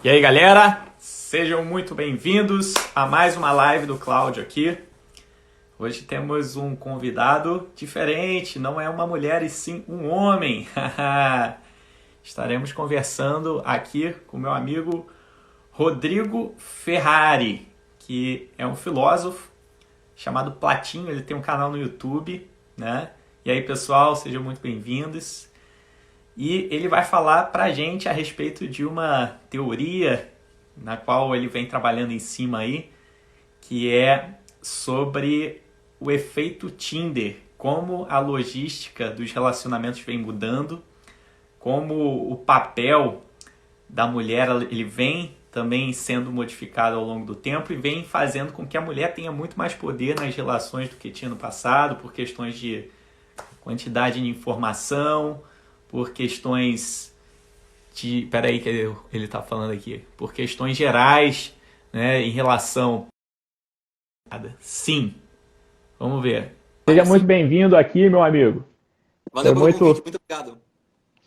E aí, galera, sejam muito bem-vindos a mais uma live do Cláudio aqui. Hoje temos um convidado diferente, não é uma mulher e sim um homem. Estaremos conversando aqui com meu amigo Rodrigo Ferrari, que é um filósofo chamado Platinho, ele tem um canal no YouTube, né? E aí, pessoal, sejam muito bem-vindos. E ele vai falar pra gente a respeito de uma teoria na qual ele vem trabalhando em cima aí, que é sobre o efeito Tinder, como a logística dos relacionamentos vem mudando, como o papel da mulher ele vem também sendo modificado ao longo do tempo e vem fazendo com que a mulher tenha muito mais poder nas relações do que tinha no passado, por questões de quantidade de informação, por questões de... Peraí que ele está falando aqui. Por questões gerais, né, em relação... Sim. Vamos ver. Seja muito bem-vindo aqui, meu amigo. Valeu pelo convite, muito obrigado.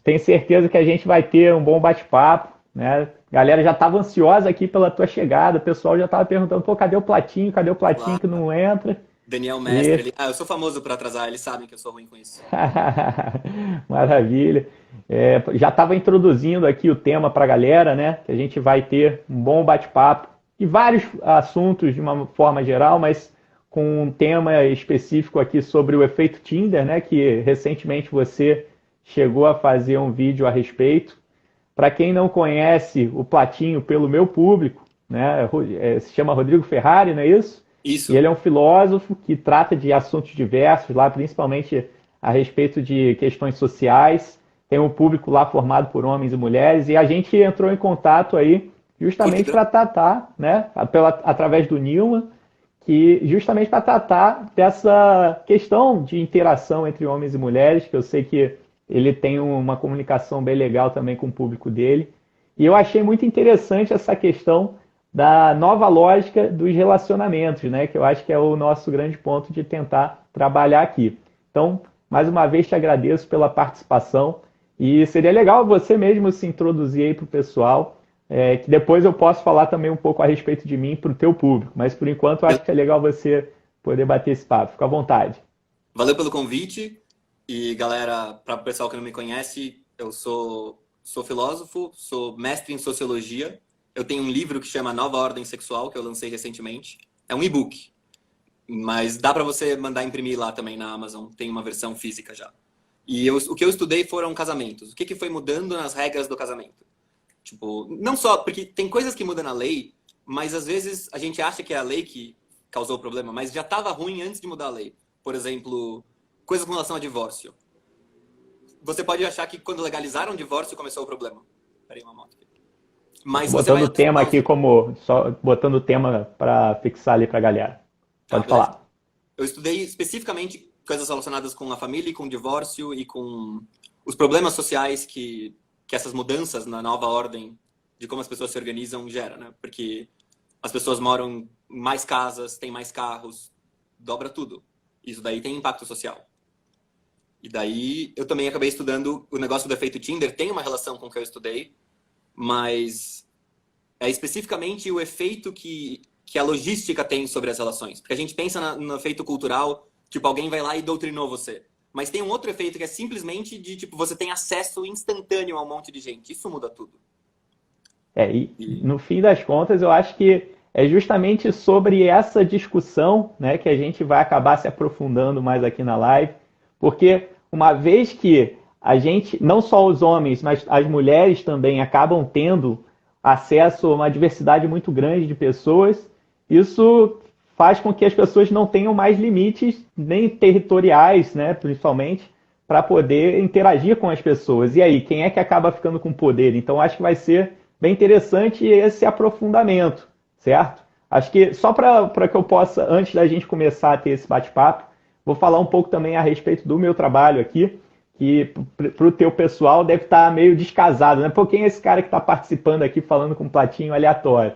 Tenho certeza que a gente vai ter um bom bate-papo, né? A galera já estava ansiosa aqui pela tua chegada, o pessoal já estava perguntando, pô, cadê o Platinho? Cadê o Platinho que não entra? Daniel Mestre, eu sou famoso por atrasar, eles sabem que eu sou ruim com isso. Maravilha. Já estava introduzindo aqui o tema para a galera, né? Que a gente vai ter um bom bate-papo e vários assuntos de uma forma geral, mas com um tema específico aqui sobre o efeito Tinder, né? Que recentemente você chegou a fazer um vídeo a respeito. Para quem não conhece o Platinho pelo meu público, né? Se chama Rodrigo Ferrari, não é isso? Isso. E ele é um filósofo que trata de assuntos diversos, lá principalmente a respeito de questões sociais. Tem um público lá formado por homens e mulheres, e a gente entrou em contato aí justamente para tratar, né, através do Nilman, que justamente para tratar dessa questão de interação entre homens e mulheres, que eu sei que ele tem uma comunicação bem legal também com o público dele. E eu achei muito interessante essa questão da nova lógica dos relacionamentos, né? Que eu acho que é o nosso grande ponto de tentar trabalhar aqui. Então, mais uma vez te agradeço pela participação e seria legal você mesmo se introduzir aí para o pessoal, que depois eu posso falar também um pouco a respeito de mim para o teu público, mas por enquanto eu acho que é legal você poder bater esse papo. Fica à vontade. Valeu pelo convite e galera, para o pessoal que não me conhece, eu sou filósofo, sou mestre em sociologia. Eu tenho um livro que chama Nova Ordem Sexual, que eu lancei recentemente. É um e-book, mas dá para você mandar imprimir lá também na Amazon. Tem uma versão física já. E o que eu estudei foram casamentos. O que foi mudando nas regras do casamento? Tipo, não só... Porque tem coisas que mudam na lei, mas às vezes a gente acha que é a lei que causou o problema, mas já estava ruim antes de mudar a lei. Por exemplo, coisas com relação a divórcio. Você pode achar que quando legalizaram o divórcio começou o problema. Peraí, uma moto aqui. Mas botando o tema aqui como... Só botando o tema para fixar ali para a galera. Pode falar. Eu estudei especificamente coisas relacionadas com a família e com o divórcio e com os problemas sociais que essas mudanças na nova ordem de como as pessoas se organizam gera, né? Porque as pessoas moram em mais casas, têm mais carros, dobra tudo. Isso daí tem impacto social. E daí eu também acabei estudando o negócio do efeito Tinder, tem uma relação com o que eu estudei, mas é especificamente o efeito que a logística tem sobre as relações. Porque a gente pensa no efeito cultural, tipo, alguém vai lá e doutrinou você. Mas tem um outro efeito que é simplesmente de, tipo, você tem acesso instantâneo a um monte de gente. Isso muda tudo. E no fim das contas, eu acho que é justamente sobre essa discussão, né, que a gente vai acabar se aprofundando mais aqui na live, porque uma vez que a gente, não só os homens, mas as mulheres também acabam tendo acesso a uma diversidade muito grande de pessoas, isso faz com que as pessoas não tenham mais limites, nem territoriais, né, principalmente, para poder interagir com as pessoas. E aí, quem é que acaba ficando com poder? Então, acho que vai ser bem interessante esse aprofundamento, certo? Acho que só para que eu possa, antes da gente começar a ter esse bate-papo, vou falar um pouco também a respeito do meu trabalho aqui, que para o teu pessoal deve estar meio descasado, né? Pô, quem é esse cara que está participando aqui falando com um platinho aleatório?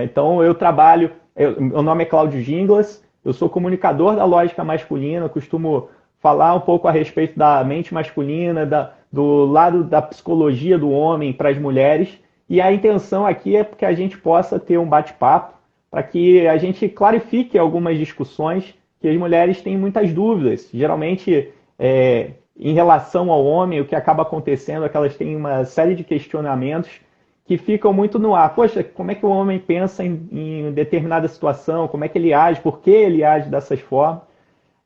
Então, eu trabalho... Meu nome é Cláudio Ginglas, eu sou comunicador da lógica masculina, costumo falar um pouco a respeito da mente masculina, do lado da psicologia do homem para as mulheres, E a intenção aqui é que a gente possa ter um bate-papo para que a gente clarifique algumas discussões que as mulheres têm muitas dúvidas. Geralmente, em relação ao homem, o que acaba acontecendo é que elas têm uma série de questionamentos que ficam muito no ar. Poxa, como é que o homem pensa em determinada situação? Como é que ele age? Por que ele age dessas formas?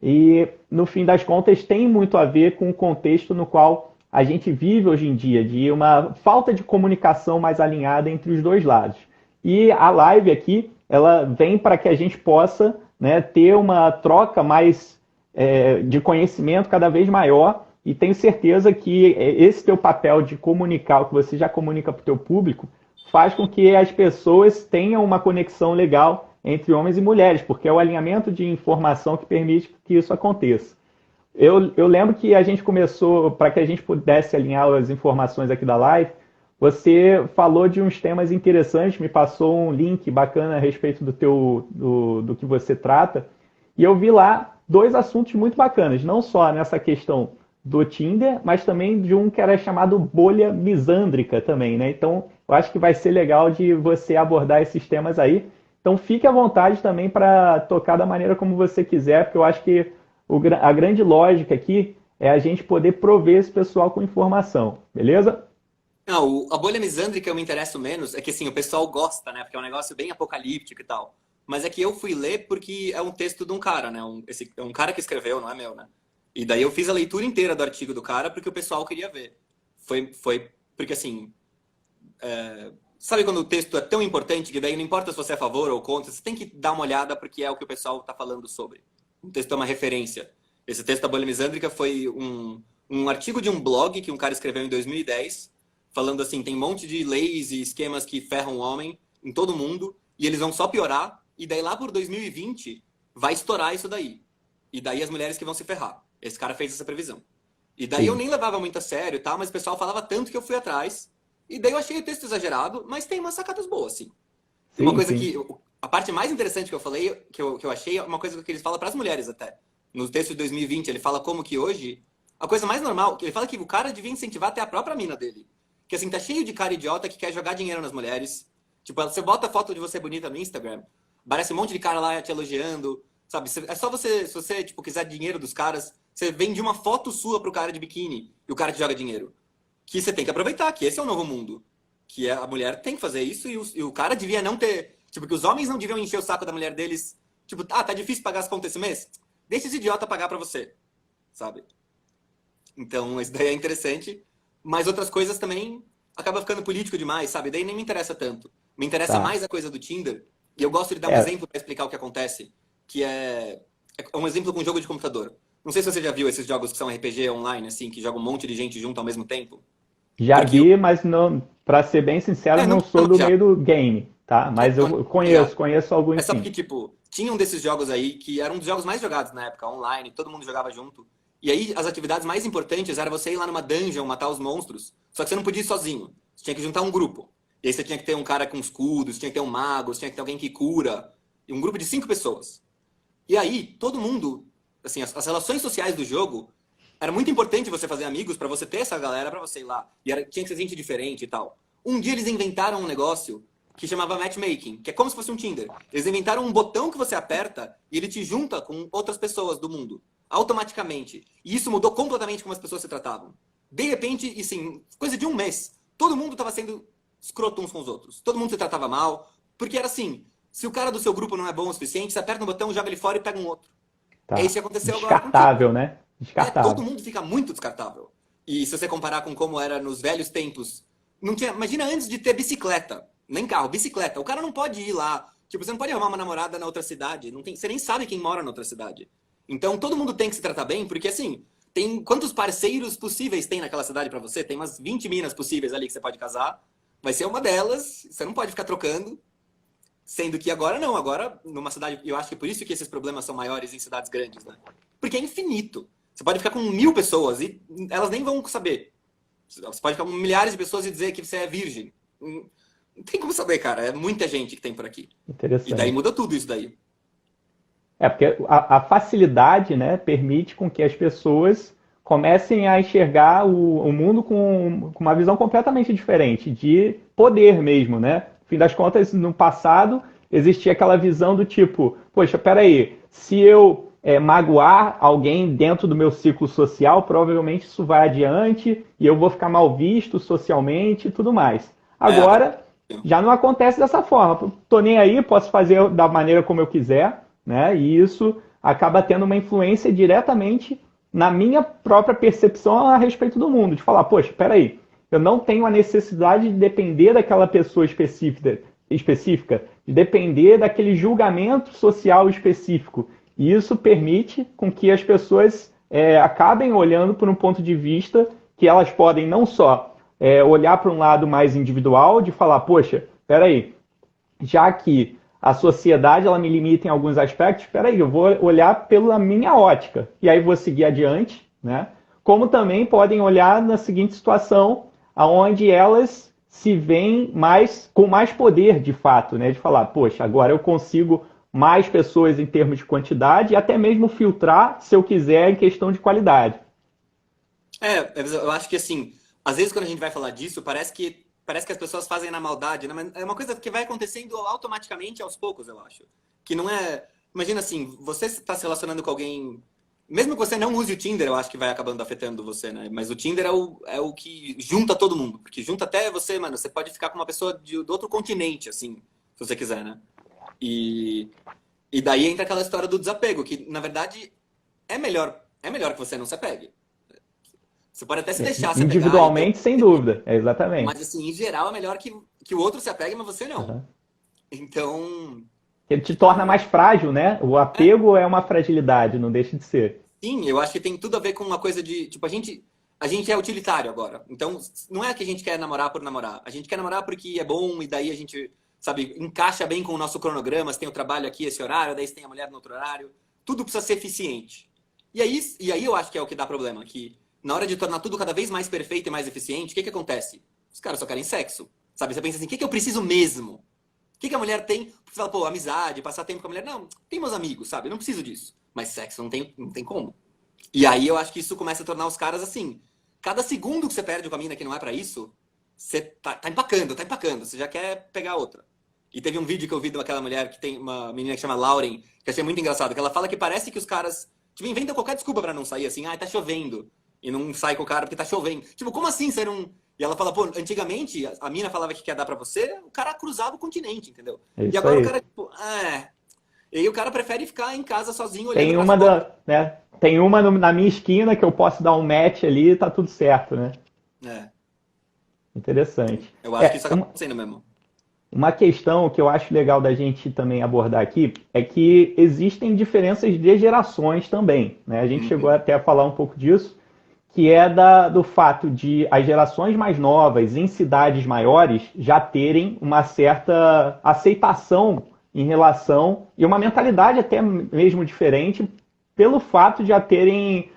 E, no fim das contas, tem muito a ver com o contexto no qual a gente vive hoje em dia, de uma falta de comunicação mais alinhada entre os dois lados. E a live aqui, ela vem para que a gente possa, né, ter uma troca mais de conhecimento cada vez maior, e tenho certeza que esse teu papel de comunicar o que você já comunica para o teu público faz com que as pessoas tenham uma conexão legal entre homens e mulheres, porque é o alinhamento de informação que permite que isso aconteça. Eu lembro que a gente começou, para que a gente pudesse alinhar as informações aqui da live, você falou de uns temas interessantes, me passou um link bacana a respeito do que você trata, e eu vi lá 2 assuntos muito bacanas, não só nessa questão do Tinder, mas também de um que era chamado bolha misândrica também, né? Então, eu acho que vai ser legal de você abordar esses temas aí. Então, fique à vontade também para tocar da maneira como você quiser, porque eu acho que a grande lógica aqui é a gente poder prover esse pessoal com informação, beleza? Não, a bolha misândrica eu me interesso menos, é que assim, o pessoal gosta, né? Porque é um negócio bem apocalíptico e tal. Mas é que eu fui ler porque é um texto de um cara, né? É um cara que escreveu, não é meu, né? E daí eu fiz a leitura inteira do artigo do cara porque o pessoal queria ver. Foi porque assim... sabe quando o texto é tão importante que daí não importa se você é a favor ou contra, você tem que dar uma olhada porque é o que o pessoal está falando sobre. O texto é uma referência. Esse texto da bolha misândrica foi um artigo de um blog que um cara escreveu em 2010, falando assim, tem um monte de leis e esquemas que ferram o homem em todo mundo e eles vão só piorar, e daí lá por 2020 vai estourar isso daí. E daí as mulheres que vão se ferrar. Esse cara fez essa previsão. E daí Sim. eu nem levava muito a sério, tá? Mas o pessoal falava tanto que eu fui atrás. E daí eu achei o texto exagerado, mas tem umas sacadas boas, sim. Sim, Uma coisa sim. que... A parte mais interessante que eu falei, que eu achei, é uma coisa que eles falam para as mulheres até. No texto de 2020, ele fala como que hoje... A coisa mais normal, ele fala que o cara devia incentivar até a própria mina dele. Que assim, tá cheio de cara idiota que quer jogar dinheiro nas mulheres. Tipo, você bota foto de você bonita no Instagram, aparece um monte de cara lá te elogiando, sabe? É só você, se você tipo, quiser dinheiro dos caras, você vende uma foto sua pro cara de biquíni e o cara te joga dinheiro. Que você tem que aproveitar, que esse é o novo mundo. Que a mulher tem que fazer isso e o cara devia não ter... Tipo, que os homens não deviam encher o saco da mulher deles. Tipo, tá difícil pagar as contas esse mês? Deixa esse idiota pagar pra você, sabe? Então, isso daí é interessante. Mas outras coisas também acaba ficando político demais, sabe? Daí nem me interessa tanto. Me interessa mais a coisa do Tinder. E eu gosto de dar um exemplo para explicar o que acontece. Que é um exemplo com um jogo de computador. Não sei se você já viu esses jogos que são RPG online, assim, que jogam um monte de gente junto ao mesmo tempo. Já vi, mas não, para ser bem sincero, não sou do meio do game, tá? Mas eu conheço alguns sim. É só sim. porque, tipo, tinha um desses jogos aí que era um dos jogos mais jogados na época, online, todo mundo jogava junto. E aí, as atividades mais importantes era você ir lá numa dungeon, matar os monstros, só que você não podia ir sozinho. Você tinha que juntar um grupo. E aí você tinha que ter um cara com escudos, tinha que ter um mago, tinha que ter alguém que cura. E um grupo de 5 pessoas. E aí, todo mundo, assim, as relações sociais do jogo, era muito importante você fazer amigos pra você ter essa galera pra você ir lá. E tinha que ser gente diferente e tal. Um dia eles inventaram um negócio que chamava matchmaking, que é como se fosse um Tinder. Eles inventaram um botão que você aperta e ele te junta com outras pessoas do mundo. Automaticamente. E isso mudou completamente como as pessoas se tratavam. De repente, e assim, coisa de um mês, todo mundo estava sendo escroto uns com os outros. Todo mundo se tratava mal. Porque era assim, se o cara do seu grupo não é bom o suficiente, você aperta no botão, joga ele fora e pega um outro. Tá. É isso que aconteceu agora. Descartável, né? Descartável. Todo mundo fica muito descartável. E se você comparar com como era nos velhos tempos, não tinha, imagina antes de ter bicicleta, nem carro, bicicleta. O cara não pode ir lá. Tipo, você não pode arrumar uma namorada na outra cidade. Não tem, você nem sabe quem mora na outra cidade. Então, todo mundo tem que se tratar bem, porque assim, tem quantos parceiros possíveis tem naquela cidade pra você? Tem umas 20 minas possíveis ali que você pode casar. Vai ser uma delas, você não pode ficar trocando. Sendo que agora não, agora numa cidade... Eu acho que é por isso que esses problemas são maiores em cidades grandes, né? Porque é infinito. Você pode ficar com 1000 pessoas e elas nem vão saber. Você pode ficar com milhares de pessoas e dizer que você é virgem. Não tem como saber, cara. É muita gente que tem por aqui. Interessante. E daí muda tudo isso daí. Porque a facilidade, né, permite com que as pessoas comecem a enxergar o mundo com uma visão completamente diferente, de poder mesmo, né? No fim das contas, no passado, existia aquela visão do tipo, poxa, peraí, se eu magoar alguém dentro do meu ciclo social, provavelmente isso vai adiante e eu vou ficar mal visto socialmente e tudo mais. Agora, já não acontece dessa forma. Tô nem aí, posso fazer da maneira como eu quiser, né? E isso acaba tendo uma influência diretamente na minha própria percepção a respeito do mundo, de falar, poxa, peraí, eu não tenho a necessidade de depender daquela pessoa específica, de depender daquele julgamento social específico. E isso permite com que as pessoas acabem olhando por um ponto de vista que elas podem não só olhar para um lado mais individual, de falar, poxa, peraí, já que a sociedade ela me limita em alguns aspectos, espera aí, eu vou olhar pela minha ótica e aí vou seguir adiante, né? Como também podem olhar na seguinte situação, aonde elas se veem com mais poder de fato, né? De falar, poxa, agora eu consigo mais pessoas em termos de quantidade e até mesmo filtrar, se eu quiser, em questão de qualidade. Eu acho que assim, às vezes quando a gente vai falar disso, parece que as pessoas fazem na maldade, né? Mas é uma coisa que vai acontecendo automaticamente aos poucos, eu acho. Que não é... Imagina assim, você está se relacionando com alguém... Mesmo que você não use o Tinder, eu acho que vai acabando afetando você, né? Mas o Tinder é o que junta todo mundo. Porque junta até você, mano. Você pode ficar com uma pessoa do outro continente, assim, se você quiser, né? E daí entra aquela história do desapego, que, na verdade, é melhor que você não se apegue. Você pode até se deixar se apegar. Individualmente, sem dúvida. Exatamente. Mas, assim, em geral, é melhor que o outro se apegue, mas você não. Uhum. Então... Ele te torna mais frágil, né? O apego é uma fragilidade, não deixa de ser. Sim, eu acho que tem tudo a ver com uma coisa de... Tipo, a gente é utilitário agora. Então, não é que a gente quer namorar por namorar. A gente quer namorar porque é bom e daí a gente, sabe, encaixa bem com o nosso cronograma. Você tem o trabalho aqui, esse horário, daí você tem a mulher no outro horário. Tudo precisa ser eficiente. E aí eu acho que é o que dá problema, que... Na hora de tornar tudo cada vez mais perfeito e mais eficiente, o que acontece? Os caras só querem sexo. Sabe? Você pensa assim, o que eu preciso mesmo? O que a mulher tem? Você fala, pô, amizade, passar tempo com a mulher. Não, tem meus amigos, sabe? Eu não preciso disso. Mas sexo não tem como. E aí eu acho que isso começa a tornar os caras assim. Cada segundo que você perde com a mina que não é pra isso, você tá empacando. Você já quer pegar outra. E teve um vídeo que eu vi daquela mulher que tem uma menina que chama Lauren, que eu achei muito engraçado, que ela fala que parece que os caras tipo, inventam qualquer desculpa pra não sair, assim, tá chovendo. E não sai com o cara porque tá chovendo. Tipo, como assim você não... E ela fala, pô, antigamente a mina falava que quer dar pra você, o cara cruzava o continente, entendeu? E agora o cara, tipo, E aí o cara prefere ficar em casa sozinho olhando Tem uma na minha esquina que eu posso dar um match ali e tá tudo certo, né? Interessante. Eu acho que isso acaba acontecendo mesmo. Uma questão que eu acho legal da gente também abordar aqui é que existem diferenças de gerações também, né? A gente chegou até a falar um pouco disso, que é do fato de as gerações mais novas em cidades maiores já terem uma certa aceitação em relação, e uma mentalidade até mesmo diferente, pelo fato de já terem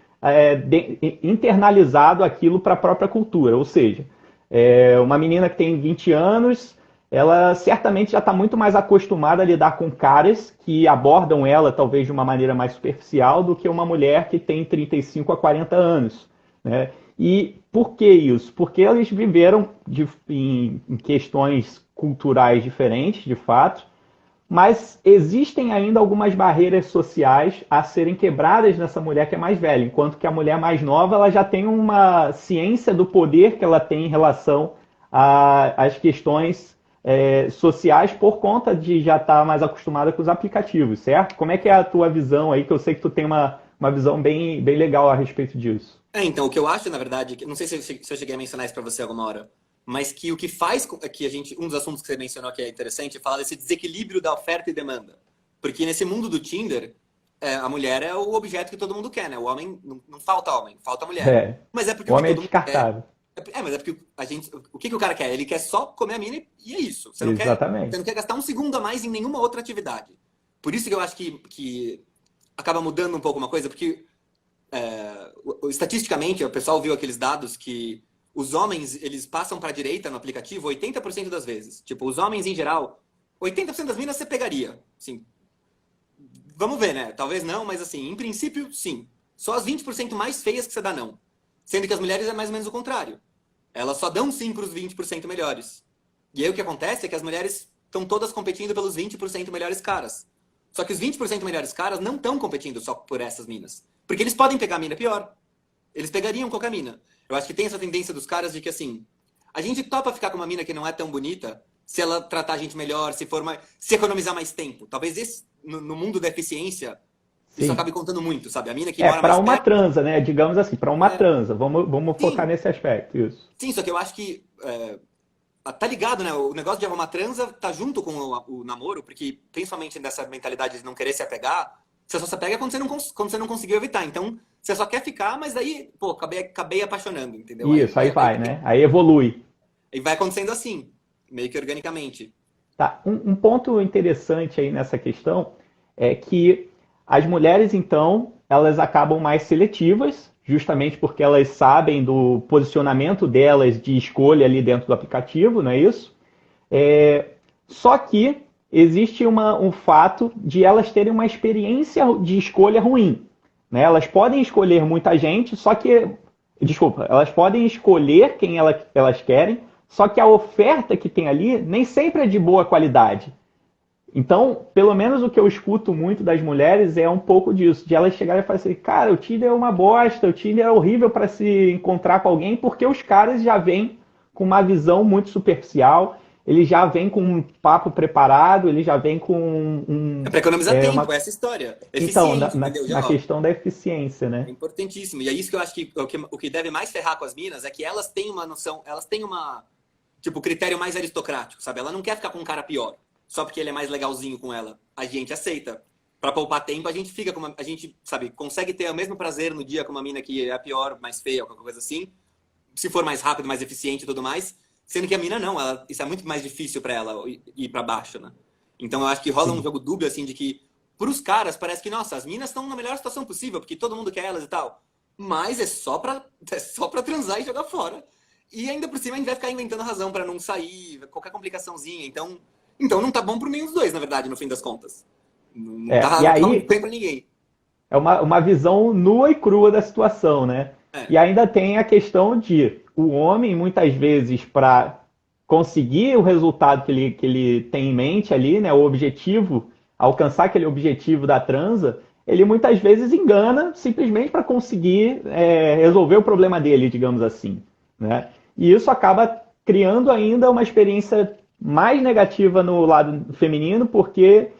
internalizado aquilo para a própria cultura. Ou seja, uma menina que tem 20 anos, ela certamente já está muito mais acostumada a lidar com caras que abordam ela talvez de uma maneira mais superficial do que uma mulher que tem 35 a 40 anos. Né? E por que isso? Porque eles viveram em questões culturais diferentes, de fato, mas existem ainda algumas barreiras sociais a serem quebradas nessa mulher que é mais velha, enquanto que a mulher mais nova ela já tem uma ciência do poder que ela tem em relação às questões sociais por conta de já estar mais acostumada com os aplicativos, certo? Como é que é a tua visão aí, que eu sei que tu tem uma visão bem legal a respeito disso. Então, o que eu acho, na verdade, não sei se eu cheguei a mencionar isso para você alguma hora, mas que o que faz que um dos assuntos que você mencionou que é interessante é falar desse desequilíbrio da oferta e demanda. Porque nesse mundo do Tinder, a mulher é o objeto que todo mundo quer, né? O homem, não falta homem, falta mulher. Mas é porque o homem é descartável. Mas é porque o que o cara quer? Ele quer só comer a mina e é isso. Você Exatamente. Você não quer gastar um segundo a mais em nenhuma outra atividade. Por isso que eu acho que acaba mudando um pouco uma coisa, porque estatisticamente, o pessoal viu aqueles dados que os homens, eles passam para a direita no aplicativo 80% das vezes. Tipo, os homens em geral, 80% das minas você pegaria. Assim, vamos ver, né? Talvez não, mas assim, em princípio, sim. só as 20% mais feias que você dá não. Sendo que as mulheres é mais ou menos o contrário. Elas só dão sim para os 20% melhores. E aí o que acontece é que as mulheres estão todas competindo pelos 20% melhores caras. Só que os 20% melhores caras não estão competindo só por essas minas. Porque eles podem pegar a mina pior. Eles pegariam qualquer mina. Eu acho que tem essa tendência dos caras de que, assim, a gente topa ficar com uma mina que não é tão bonita se ela tratar a gente melhor, se economizar mais tempo. Talvez no mundo da eficiência, isso Sim. acabe contando muito, sabe? A mina que mora Para mais uma perto... transa, né? Digamos assim, para uma transa. Vamos focar Sim, nesse aspecto, isso. sim, só que eu acho que... tá ligado, né? O negócio de arrumar transa tá junto com o namoro, porque principalmente nessa mentalidade de não querer se apegar, você só se apega quando você não conseguiu evitar. Então, você só quer ficar, mas daí, pô, acabei apaixonando, entendeu? Isso, aí vai, né? Aí evolui. E vai acontecendo assim, meio que organicamente. Tá. Um ponto interessante aí nessa questão é que as mulheres, então, elas acabam mais seletivas, justamente porque elas sabem do posicionamento delas de escolha ali dentro do aplicativo, não é isso? É, só que existe um fato de elas terem uma experiência de escolha ruim. Né? Elas podem escolher muita gente, só que. Desculpa, elas podem escolher quem elas querem, só que a oferta que tem ali nem sempre é de boa qualidade. Então, pelo menos o que eu escuto muito das mulheres é um pouco disso, de elas chegarem e falarem assim, cara, o Tinder é uma bosta, o Tinder é horrível para se encontrar com alguém, porque os caras já vêm com uma visão muito superficial, eles já vêm com um papo preparado, eles já vêm com É pra economizar tempo, uma... essa história. Então, Eficiência, entendeu? na Ó, questão da eficiência, é né? importantíssimo. E é isso que eu acho que o que deve mais ferrar com as minas é que elas têm uma noção, elas têm uma, tipo, critério mais aristocrático, sabe? Ela não quer ficar com um cara pior, só porque ele é mais legalzinho com ela. A gente aceita. Pra poupar tempo, a gente fica com a gente, sabe, consegue ter o mesmo prazer no dia com uma mina que é a pior, mais feia, ou qualquer coisa assim. Se for mais rápido, mais eficiente e tudo mais. Sendo que a mina não, isso é muito mais difícil pra ela ir pra baixo, né? Então eu acho que rola um Sim. jogo dúbio, assim, de que pros caras parece que, nossa, as minas estão na melhor situação possível, porque todo mundo quer elas e tal. Mas é só pra transar e jogar fora. E ainda por cima a gente vai ficar inventando razão pra não sair, qualquer complicaçãozinha. Então não tá bom pro nenhum dos dois, na verdade, no fim das contas. E Não tá muito aí, bem pra ninguém. é uma visão nua e crua da situação, né? É. E ainda tem a questão de o homem, muitas vezes, para conseguir o resultado que ele tem em mente ali, né, o objetivo, alcançar aquele objetivo da transa, ele muitas vezes engana simplesmente para conseguir resolver o problema dele, digamos assim. Né? E isso acaba criando ainda uma experiência mais negativa no lado feminino, porque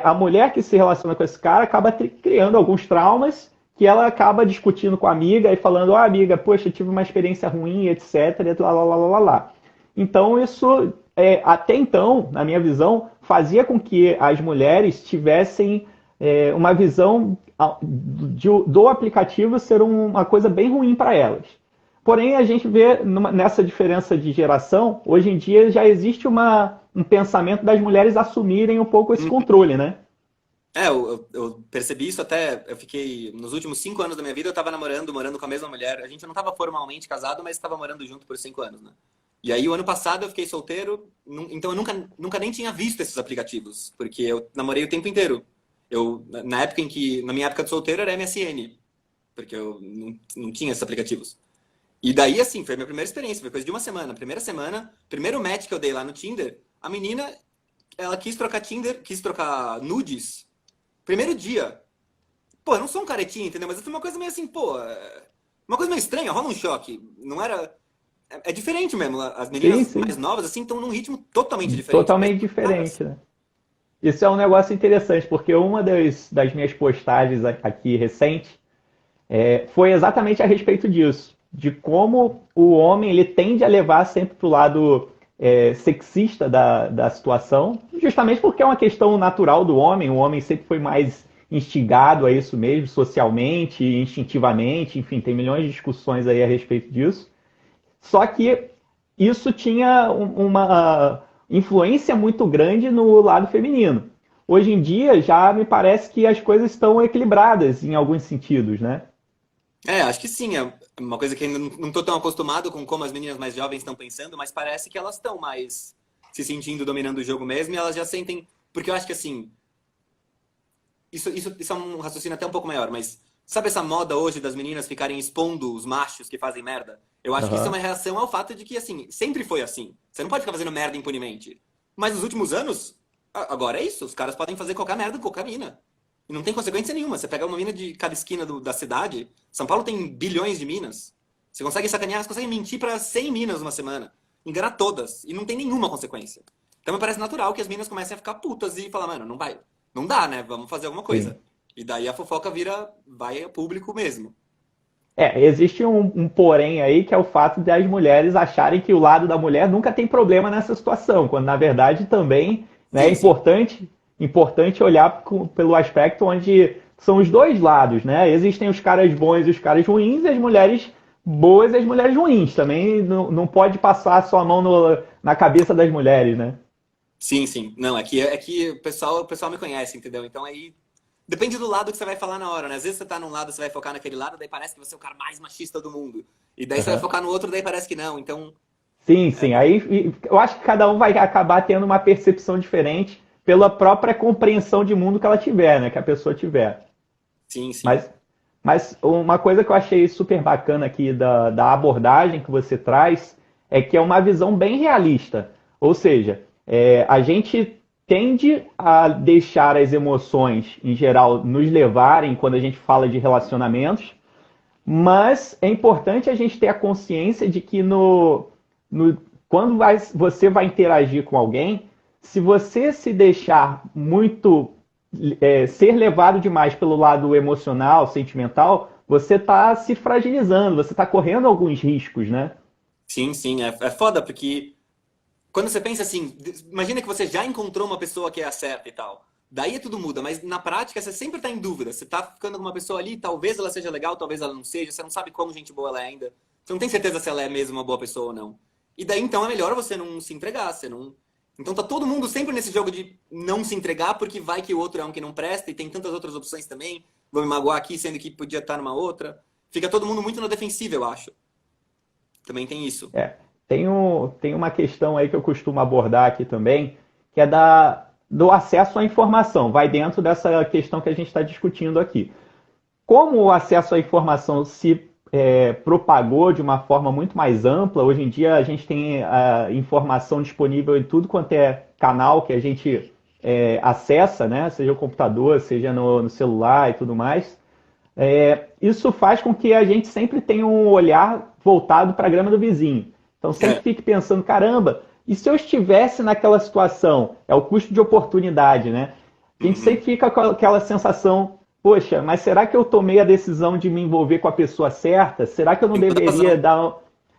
a mulher que se relaciona com esse cara acaba criando alguns traumas que ela acaba discutindo com a amiga e falando, ó, amiga, poxa, eu tive uma experiência ruim, etc, e lá, lá, lá, lá, lá. Então, isso, até então, na minha visão, fazia com que as mulheres tivessem uma visão do aplicativo ser uma coisa bem ruim para elas. Porém, a gente vê nessa diferença de geração, hoje em dia já existe um pensamento das mulheres assumirem um pouco esse controle, né? Eu percebi isso até. Eu fiquei. Nos últimos 5 anos da minha vida, eu tava morando com a mesma mulher. A gente não tava formalmente casado, mas estava morando junto por 5 anos, né? E aí, o ano passado, eu fiquei solteiro, então eu nunca nem tinha visto esses aplicativos, porque eu namorei o tempo inteiro. Na minha época de solteiro, era MSN, porque eu não tinha esses aplicativos. E daí, assim, foi a minha primeira experiência, foi coisa de uma semana. Primeira semana, primeiro match que eu dei lá no Tinder, a menina, ela quis trocar nudes, primeiro dia. Pô, eu não sou um caretinho, entendeu? Mas foi uma coisa meio assim, pô, uma coisa meio estranha, rola um choque. Não era... É diferente mesmo, as Sim, meninas mais sim. novas, assim, estão num ritmo totalmente diferente. Mesmo Totalmente os caras. diferente, né? Isso é um negócio interessante, porque uma das minhas postagens aqui recente foi exatamente a respeito disso, de como o homem ele tende a levar sempre para o lado sexista da situação, justamente porque é uma questão natural do homem, o homem sempre foi mais instigado a isso mesmo, socialmente, instintivamente, enfim, tem milhões de discussões aí a respeito disso. Só que isso tinha uma influência muito grande no lado feminino. Hoje em dia já me parece que as coisas estão equilibradas em alguns sentidos, né? Acho que sim. É uma coisa que ainda não tô tão acostumado com como as meninas mais jovens estão pensando, mas parece que elas estão mais se sentindo dominando o jogo mesmo e elas já sentem. Porque eu acho que assim. Isso é um raciocínio até um pouco maior, mas Sabe essa moda hoje das meninas ficarem expondo os machos que fazem merda? Eu acho que isso é uma reação ao fato de que, assim, sempre foi assim. Você não pode ficar fazendo merda impunemente. Mas nos últimos anos, agora é isso. Os caras podem fazer qualquer merda com qualquer mina. E não tem consequência nenhuma. Você pega uma mina de cada esquina da cidade. São Paulo tem bilhões de minas. Você consegue sacanear, você consegue mentir pra 100 minas numa semana. Enganar todas. E não tem nenhuma consequência. Então me parece natural que as minas comecem a ficar putas e falar, mano, não vai. Não dá, né? Vamos fazer alguma coisa. Sim. E daí a fofoca vai a público mesmo. Existe um porém aí, que é o fato das mulheres acharem que o lado da mulher nunca tem problema nessa situação, quando na verdade também, né, é Sim, sim. importante olhar pelo aspecto onde são os dois lados, né? Existem os caras bons e os caras ruins, e as mulheres boas e as mulheres ruins. Também não pode passar só a mão na cabeça das mulheres, né? Sim, sim. Não, é que o pessoal me conhece, entendeu? Então aí depende do lado que você vai falar na hora, né? Às vezes você tá num lado, você vai focar naquele lado, daí parece que você é o cara mais machista do mundo. E daí você vai Uhum. focar no outro, daí parece que não. Então, Sim, sim. Eu acho que cada um vai acabar tendo uma percepção diferente pela própria compreensão de mundo que ela tiver, né? Que a pessoa tiver. sim, sim. Mas, mas uma coisa que eu achei super bacana aqui da abordagem que você traz é que é uma visão bem realista. Ou seja, a gente tende a deixar as emoções, em geral, nos levarem quando a gente fala de relacionamentos, mas é importante a gente ter a consciência de que quando você vai interagir com alguém, se você se deixar muito ser levado demais pelo lado emocional, sentimental, você está se fragilizando, você está correndo alguns riscos, né? Sim, sim. É foda, porque quando você pensa assim, imagina que você já encontrou uma pessoa que é a certa e tal. Daí tudo muda, mas na prática você sempre tá em dúvida. Você tá ficando com uma pessoa ali, talvez ela seja legal, talvez ela não seja. Você não sabe como gente boa ela é ainda. Você não tem certeza se ela é mesmo uma boa pessoa ou não. E daí então é melhor você não se entregar, você não. Então tá todo mundo sempre nesse jogo de não se entregar, porque vai que o outro é um que não presta e tem tantas outras opções também. Vou me magoar aqui, sendo que podia estar numa outra. Fica todo mundo muito na defensiva, eu acho. Também tem isso. É, tem uma questão aí que eu costumo abordar aqui também, que é do acesso à informação. Vai dentro dessa questão que a gente está discutindo aqui. Como o acesso à informação se propagou de uma forma muito mais ampla, hoje em dia a gente tem a informação disponível em tudo quanto é canal que a gente acessa, né? Seja o computador, seja no celular e tudo mais. Isso faz com que a gente sempre tenha um olhar voltado para a grama do vizinho. Então sempre É. fique pensando, caramba, e se eu estivesse naquela situação? É o custo de oportunidade, né? A gente sempre Uhum. fica com aquela sensação, poxa, mas será que eu tomei a decisão de me envolver com a pessoa certa? Será que eu não Tem toda deveria razão. dar.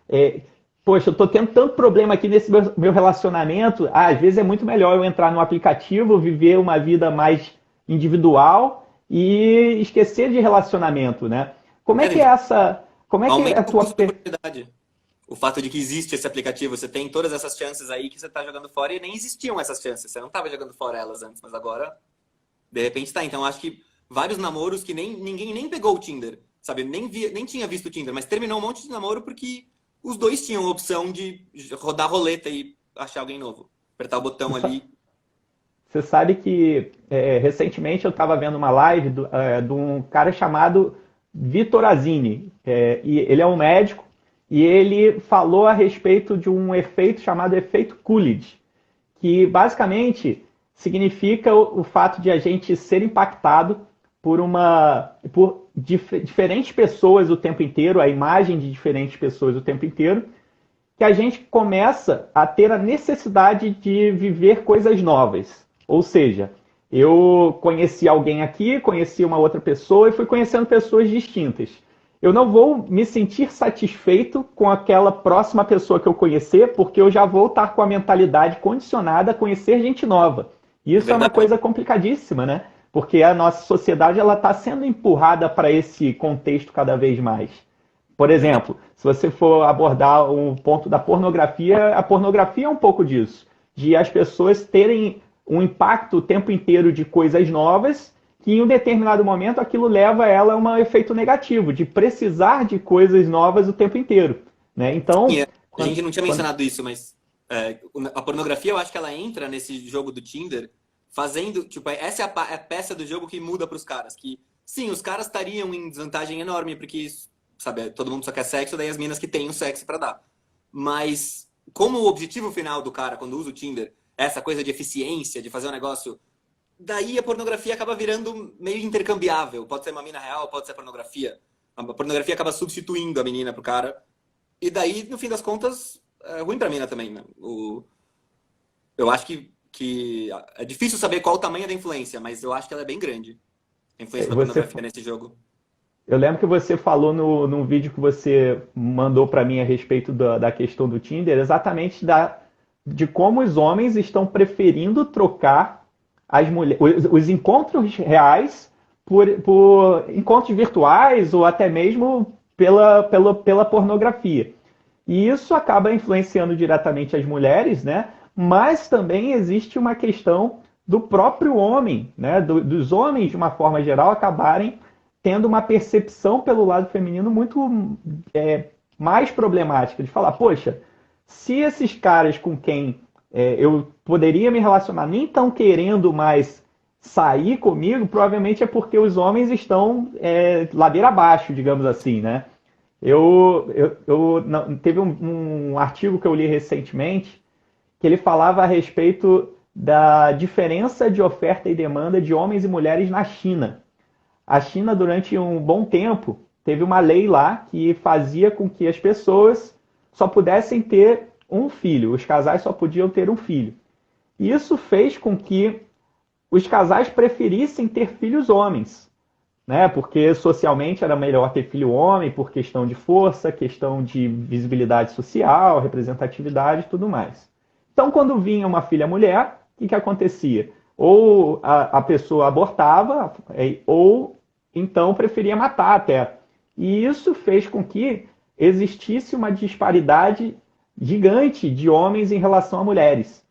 é, Poxa, eu estou tendo tanto problema aqui nesse meu relacionamento. Às vezes é muito melhor eu entrar no aplicativo, viver uma vida mais individual e esquecer de relacionamento, né? Como é que é É, essa. Como é que é aumenta a o tua. custo de oportunidade. O fato de que existe esse aplicativo, você tem todas essas chances aí que você está jogando fora e nem existiam essas chances. Você não estava jogando fora elas antes, mas agora, de repente, tá. Então, acho que vários namoros que ninguém nem pegou o Tinder, sabe? Nem tinha visto o Tinder, mas terminou um monte de namoro porque os dois tinham a opção de rodar a roleta e achar alguém novo. Apertar o botão ali. Você sabe que recentemente eu estava vendo uma live de um cara chamado Vitor Azini. E ele é um médico e ele falou a respeito de um efeito chamado efeito Coolidge, que basicamente significa o fato de a gente ser impactado por diferentes pessoas o tempo inteiro, a imagem de diferentes pessoas o tempo inteiro, que a gente começa a ter a necessidade de viver coisas novas. Ou seja, eu conheci alguém aqui, conheci uma outra pessoa e fui conhecendo pessoas distintas. Eu não vou me sentir satisfeito com aquela próxima pessoa que eu conhecer, porque eu já vou estar com a mentalidade condicionada a conhecer gente nova. E É isso é uma verdade. coisa complicadíssima, né? Porque a nossa sociedade ela está sendo empurrada para esse contexto cada vez mais. Por É verdade. exemplo, se você for abordar um ponto da pornografia, a pornografia é um pouco disso, de as pessoas terem um impacto o tempo inteiro de coisas novas, que em um determinado momento aquilo leva ela a um efeito negativo, de precisar de coisas novas o tempo inteiro, né? Sim, Então, a gente não tinha quando. mencionado isso, mas a pornografia eu acho que ela entra nesse jogo do Tinder fazendo. Tipo, essa é a peça do jogo que muda para os caras. Que sim, os caras estariam em desvantagem enorme, porque, sabe, todo mundo só quer sexo, daí as minas que têm o sexo pra dar. Mas, como o objetivo final do cara, quando usa o Tinder, é essa coisa de eficiência, de fazer um negócio, daí a pornografia acaba virando meio intercambiável. Pode ser uma mina real, pode ser pornografia. A pornografia acaba substituindo a menina pro cara. E daí, no fim das contas, é ruim pra mina também, né? Eu acho que é difícil saber qual o tamanho da influência, mas eu acho que ela é bem grande. A influência da pornografia nesse jogo. Eu lembro que você falou num vídeo que você mandou para mim a respeito da questão do Tinder, exatamente de como os homens estão preferindo trocar os encontros reais por encontros virtuais ou até mesmo pela pornografia. E isso acaba influenciando diretamente as mulheres, né? Mas também existe uma questão do próprio homem, né? Dos homens, de uma forma geral, acabarem tendo uma percepção pelo lado feminino muito mais problemática, de falar, poxa, se esses caras com quem eu poderia me relacionar nem estão querendo mais sair comigo, provavelmente é porque os homens estão ladeira abaixo, digamos assim, né? Teve um artigo que eu li recentemente que ele falava a respeito da diferença de oferta e demanda de homens e mulheres na China. A China, durante um bom tempo, teve uma lei lá que fazia com que as pessoas só pudessem ter um filho, os casais só podiam ter um filho. E isso fez com que os casais preferissem ter filhos homens, né? Porque socialmente era melhor ter filho homem por questão de força, questão de visibilidade social, representatividade e tudo mais. Então, quando vinha uma filha mulher, o que acontecia? Ou a pessoa abortava, ou então preferia matar até. E isso fez com que existisse uma disparidade gigante de homens em relação a mulheres,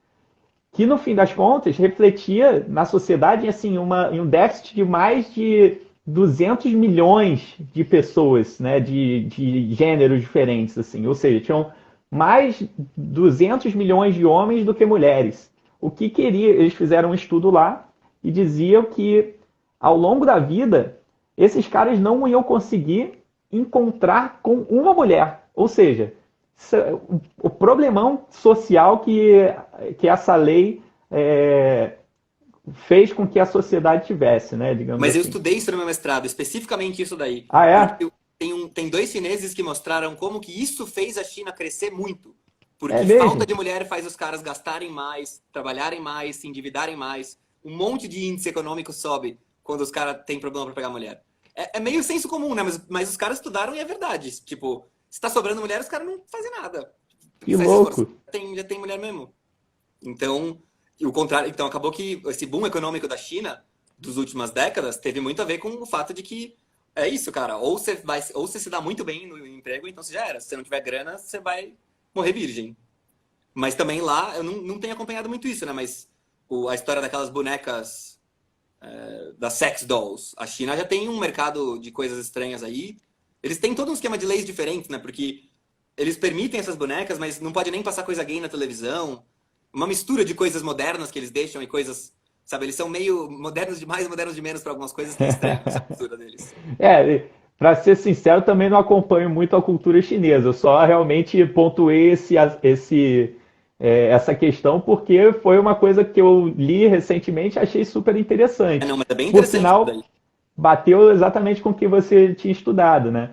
que no fim das contas refletia na sociedade assim, um déficit de mais de 200 milhões de pessoas, né, de gêneros diferentes, assim. Ou seja, tinham mais 200 milhões de homens do que mulheres. O que queria? Eles fizeram um estudo lá e diziam que ao longo da vida esses caras não iam conseguir encontrar com uma mulher. Ou seja, o problemão social que essa lei fez com que a sociedade tivesse, né? Digamos Mas assim. eu estudei isso no meu mestrado, especificamente isso daí. Ah, é? Tem dois chineses que mostraram como que isso fez a China crescer muito. Porque É mesmo? falta de mulher faz os caras gastarem mais, trabalharem mais, se endividarem mais. Um monte de índice econômico sobe quando os caras têm problema para pegar mulher. É meio senso comum, né? Mas os caras estudaram e é verdade. Tipo, se tá sobrando mulher, os caras não fazem nada. Que louco! Já tem mulher mesmo. Então, o contrário, então acabou que esse boom econômico da China das últimas décadas teve muito a ver com o fato de que é isso, cara. Ou você se dá muito bem no emprego, então você já era. Se você não tiver grana, você vai morrer virgem. Mas também lá, eu não tenho acompanhado muito isso, né? Mas a história daquelas bonecas das sex dolls. A China já tem um mercado de coisas estranhas aí. Eles têm todo um esquema de leis diferentes, né? Porque eles permitem essas bonecas, mas não pode nem passar coisa gay na televisão. Uma mistura de coisas modernas que eles deixam e coisas... Sabe, eles são meio modernos demais, modernos de menos para algumas coisas que é estranho essa cultura deles. Para ser sincero, também não acompanho muito a cultura chinesa. Eu só realmente pontuei essa questão porque foi uma coisa que eu li recentemente e achei super interessante. Não, mas é bem Por interessante sinal, daí. bateu exatamente com o que você tinha estudado, né?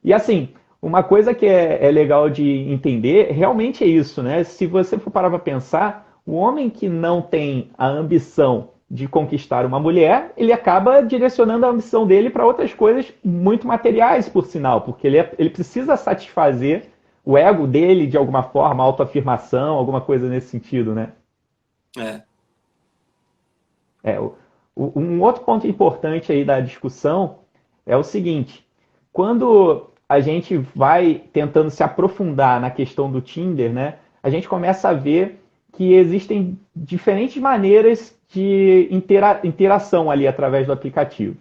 E assim, uma coisa que é legal de entender, realmente é isso, né? Se você for parar para pensar, o homem que não tem a ambição de conquistar uma mulher, ele acaba direcionando a ambição dele para outras coisas muito materiais, por sinal, porque ele precisa satisfazer o ego dele de alguma forma, autoafirmação, alguma coisa nesse sentido, né? Um outro ponto importante aí da discussão é o seguinte: quando a gente vai tentando se aprofundar na questão do Tinder, né, a gente começa a ver que existem diferentes maneiras de interação ali através do aplicativo.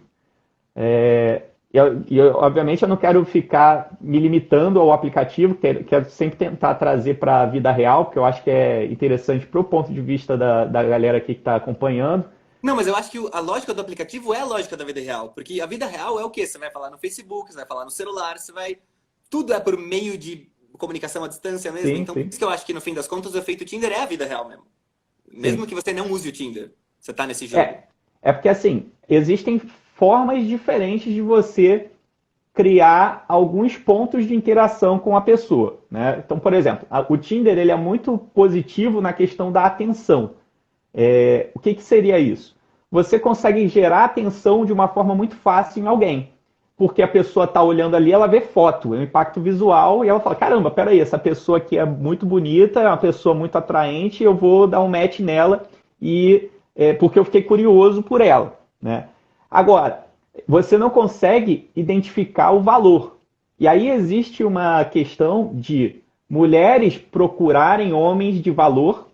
Obviamente, eu não quero ficar me limitando ao aplicativo, quero sempre tentar trazer para a vida real, porque eu acho que é interessante para o ponto de vista da galera aqui que está acompanhando. Não, mas eu acho que a lógica do aplicativo é a lógica da vida real. Porque a vida real é o quê? Você vai falar no Facebook, você vai falar no celular, você vai... Tudo é por meio de comunicação à distância mesmo. Sim, Então, por sim. isso que eu acho que, no fim das contas, o efeito Tinder é a vida real mesmo. Mesmo Sim. que você não use o Tinder, você tá nesse jogo. É, é porque assim, existem formas diferentes de você criar alguns pontos de interação com a pessoa, né? Então, por exemplo, o Tinder ele é muito positivo na questão da atenção. O que, que seria isso? Você consegue gerar atenção de uma forma muito fácil em alguém. Porque a pessoa está olhando ali, ela vê foto, é um impacto visual, e ela fala: caramba, peraí, essa pessoa aqui é muito bonita, é uma pessoa muito atraente, eu vou dar um match nela, porque eu fiquei curioso por ela. Né? Agora, você não consegue identificar o valor. E aí existe uma questão de mulheres procurarem homens de valor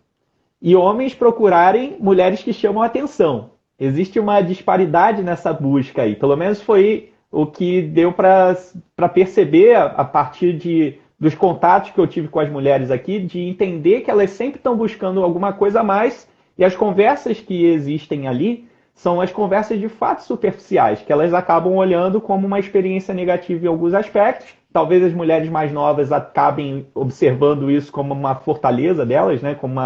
e homens procurarem mulheres que chamam atenção. Existe uma disparidade nessa busca aí. Pelo menos foi o que deu para perceber a partir dos contatos que eu tive com as mulheres aqui, de entender que elas sempre estão buscando alguma coisa a mais e as conversas que existem ali são as conversas de fato superficiais, que elas acabam olhando como uma experiência negativa em alguns aspectos. Talvez as mulheres mais novas acabem observando isso como uma fortaleza delas, né? Como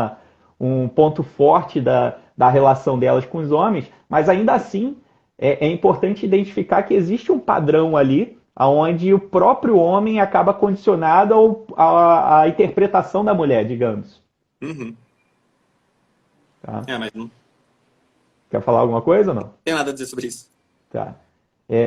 um ponto forte da relação delas com os homens, mas ainda assim é importante identificar que existe um padrão ali onde o próprio homem acaba condicionado à interpretação da mulher, digamos. Uhum. Tá? É, mas não Quer falar alguma coisa ou não? tenho nada a dizer sobre isso. Tá.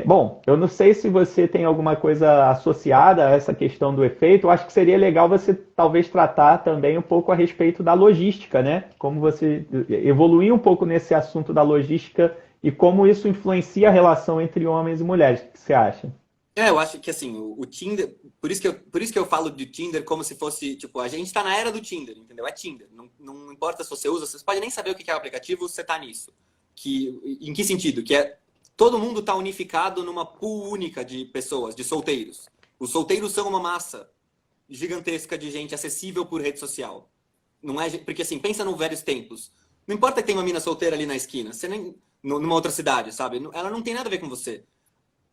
Bom, eu não sei se você tem alguma coisa associada a essa questão do efeito. Eu acho que seria legal você talvez tratar também um pouco a respeito da logística, né? Como você evoluir um pouco nesse assunto da logística e como isso influencia a relação entre homens e mulheres. O que você acha? Eu acho que assim, o Tinder, por isso que eu falo de Tinder como se fosse, tipo, a gente tá na era do Tinder, entendeu? É Tinder. Não importa se você usa, você pode nem saber o que é o aplicativo, você tá nisso. Em que sentido? Que é todo mundo tá unificado numa pool única de pessoas, de solteiros. Os solteiros são uma massa gigantesca de gente acessível por rede social. Não é, porque assim, pensa nos velhos tempos. Não importa que tem uma mina solteira ali na esquina, você nem numa outra cidade, sabe? Ela não tem nada a ver com você.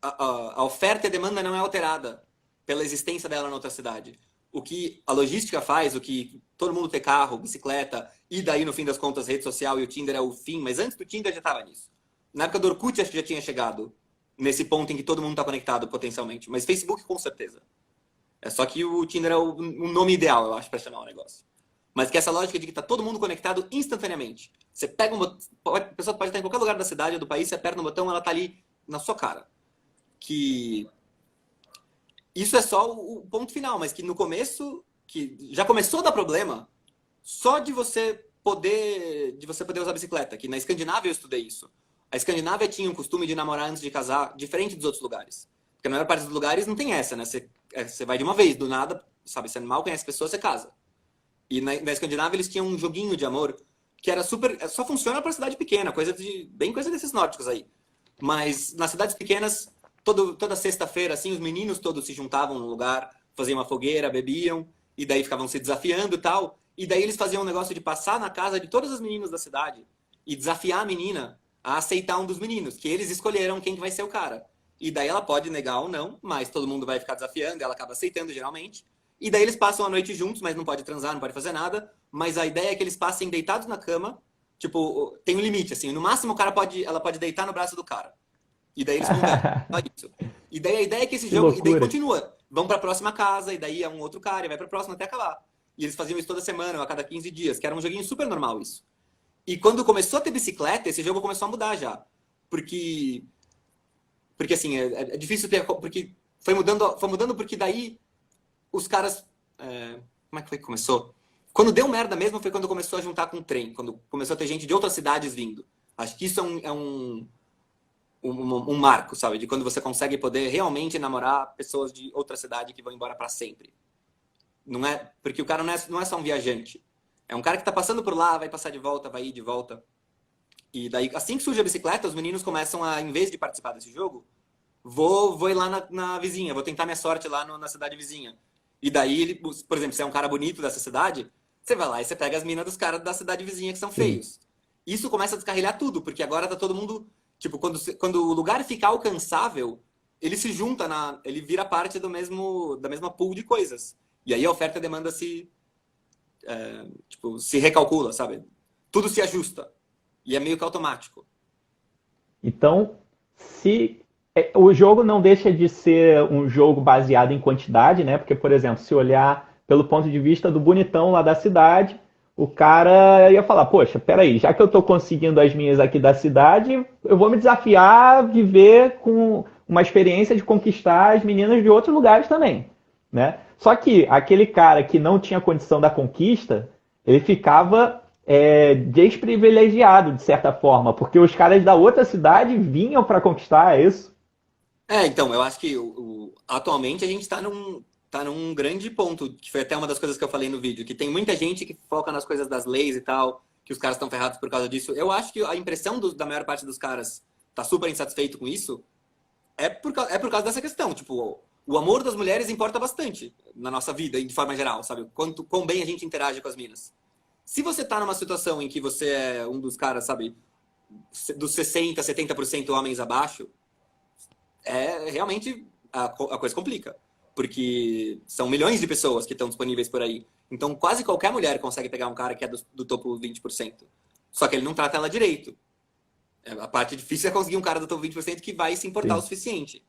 A oferta e a demanda não é alterada pela existência dela na outra cidade. O que a logística faz, o que todo mundo ter carro, bicicleta, e daí, no fim das contas, rede social e o Tinder é o fim, mas antes do Tinder já estava nisso. Na época do Orkut, acho que já tinha chegado nesse ponto em que todo mundo está conectado potencialmente, mas Facebook com certeza. É só que o Tinder é o nome ideal, eu acho, para chamar o negócio. Mas que essa lógica de que está todo mundo conectado instantaneamente. Você pega um botão, a pessoa pode estar em qualquer lugar da cidade ou do país, você aperta no botão, ela está ali na sua cara. Que isso é só o ponto final, mas que no começo, que já começou a dar problema só de você poder usar bicicleta, que na Escandinávia eu estudei isso. A Escandinávia tinha um costume de namorar antes de casar, diferente dos outros lugares. Porque na maior parte dos lugares não tem essa, né? Você vai de uma vez, do nada, sabe? Você mal conhece a pessoa, você casa. E na Escandinávia eles tinham um joguinho de amor que era super... Só funciona para cidade pequena, bem coisa desses nórdicos aí. Mas nas cidades pequenas, toda sexta-feira, assim, os meninos todos se juntavam num lugar, faziam uma fogueira, bebiam, e daí ficavam se desafiando e tal. E daí eles faziam um negócio de passar na casa de todas as meninas da cidade e desafiar a menina a aceitar um dos meninos, que eles escolheram quem que vai ser o cara. E daí ela pode negar ou não, mas todo mundo vai ficar desafiando, ela acaba aceitando geralmente. E daí eles passam a noite juntos, mas não pode transar, não pode fazer nada. Mas a ideia é que eles passem deitados na cama. Tipo, tem um limite, assim. No máximo, ela pode deitar no braço do cara. E daí eles conversam. Só isso. E daí a ideia é que esse Que jogo... E daí loucura. continua. Vão pra próxima casa, e daí é um outro cara, e vai pra próxima até acabar. E eles faziam isso toda semana, a cada 15 dias, que era um joguinho super normal isso. E quando começou a ter bicicleta, esse jogo começou a mudar já. Porque assim, é difícil ter... Porque foi mudando porque daí os caras... como é que foi que começou? Quando deu merda mesmo foi quando começou a juntar com o trem. Quando começou a ter gente de outras cidades vindo. Acho que isso é um marco, sabe? De quando você consegue poder realmente namorar pessoas de outra cidade que vão embora para sempre. Não é... Porque o cara não é só um viajante. É um cara que tá passando por lá, vai passar de volta, vai ir de volta. E daí, assim que surge a bicicleta, os meninos começam a, em vez de participar desse jogo, vou ir lá na vizinha, vou tentar minha sorte lá na cidade vizinha. E daí, por exemplo, se é um cara bonito dessa cidade, você vai lá e você pega as minas dos caras da cidade vizinha que são Sim. feios. isso começa a descarrilhar tudo, porque agora tá todo mundo, tipo, quando o lugar fica alcançável, ele se junta ele vira parte da mesma pool de coisas. E aí a oferta e a demanda se recalcula, sabe? Tudo se ajusta. E é meio que automático. Então, se o jogo não deixa de ser um jogo baseado em quantidade, né? Porque, por exemplo, se olhar pelo ponto de vista do bonitão lá da cidade, o cara ia falar, poxa, peraí, já que eu estou conseguindo as minhas aqui da cidade, eu vou me desafiar a viver com uma experiência de conquistar as meninas de outros lugares também, né? Só que aquele cara que não tinha condição da conquista, ele ficava desprivilegiado, de certa forma, porque os caras da outra cidade vinham para conquistar, é isso? Então, eu acho que atualmente a gente está num grande ponto, que foi até uma das coisas que eu falei no vídeo, que tem muita gente que foca nas coisas das leis e tal, que os caras estão ferrados por causa disso. Eu acho que a impressão da maior parte dos caras tá super insatisfeito com isso é por causa dessa questão. Tipo, o amor das mulheres importa bastante na nossa vida, de forma geral, sabe? Quão bem a gente interage com as minas. Se você tá numa situação em que você é um dos caras, sabe, dos 60%, 70% homens abaixo, realmente a coisa complica. Porque são milhões de pessoas que estão disponíveis por aí. Então, quase qualquer mulher consegue pegar um cara que é do topo 20%. Só que ele não trata ela direito. A parte difícil é conseguir um cara do topo 20% que vai se importar o suficiente.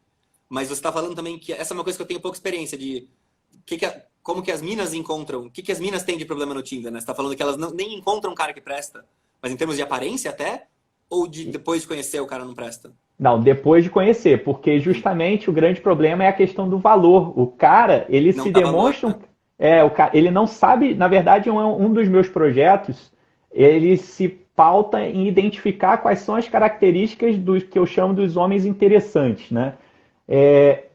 Mas você está falando também que essa é uma coisa que eu tenho pouca experiência de como que as minas encontram, o que as minas têm de problema no Tinder, né? Você está falando que elas nem encontram um cara que presta, mas em termos de aparência até, ou depois de conhecer o cara não presta? Não, depois de conhecer, porque justamente o grande problema é a questão do valor. O cara, ele Não se dá demonstra. valor, né? Ele não sabe, na verdade, um dos meus projetos, ele se pauta em identificar quais são as características dos que eu chamo dos homens interessantes, né?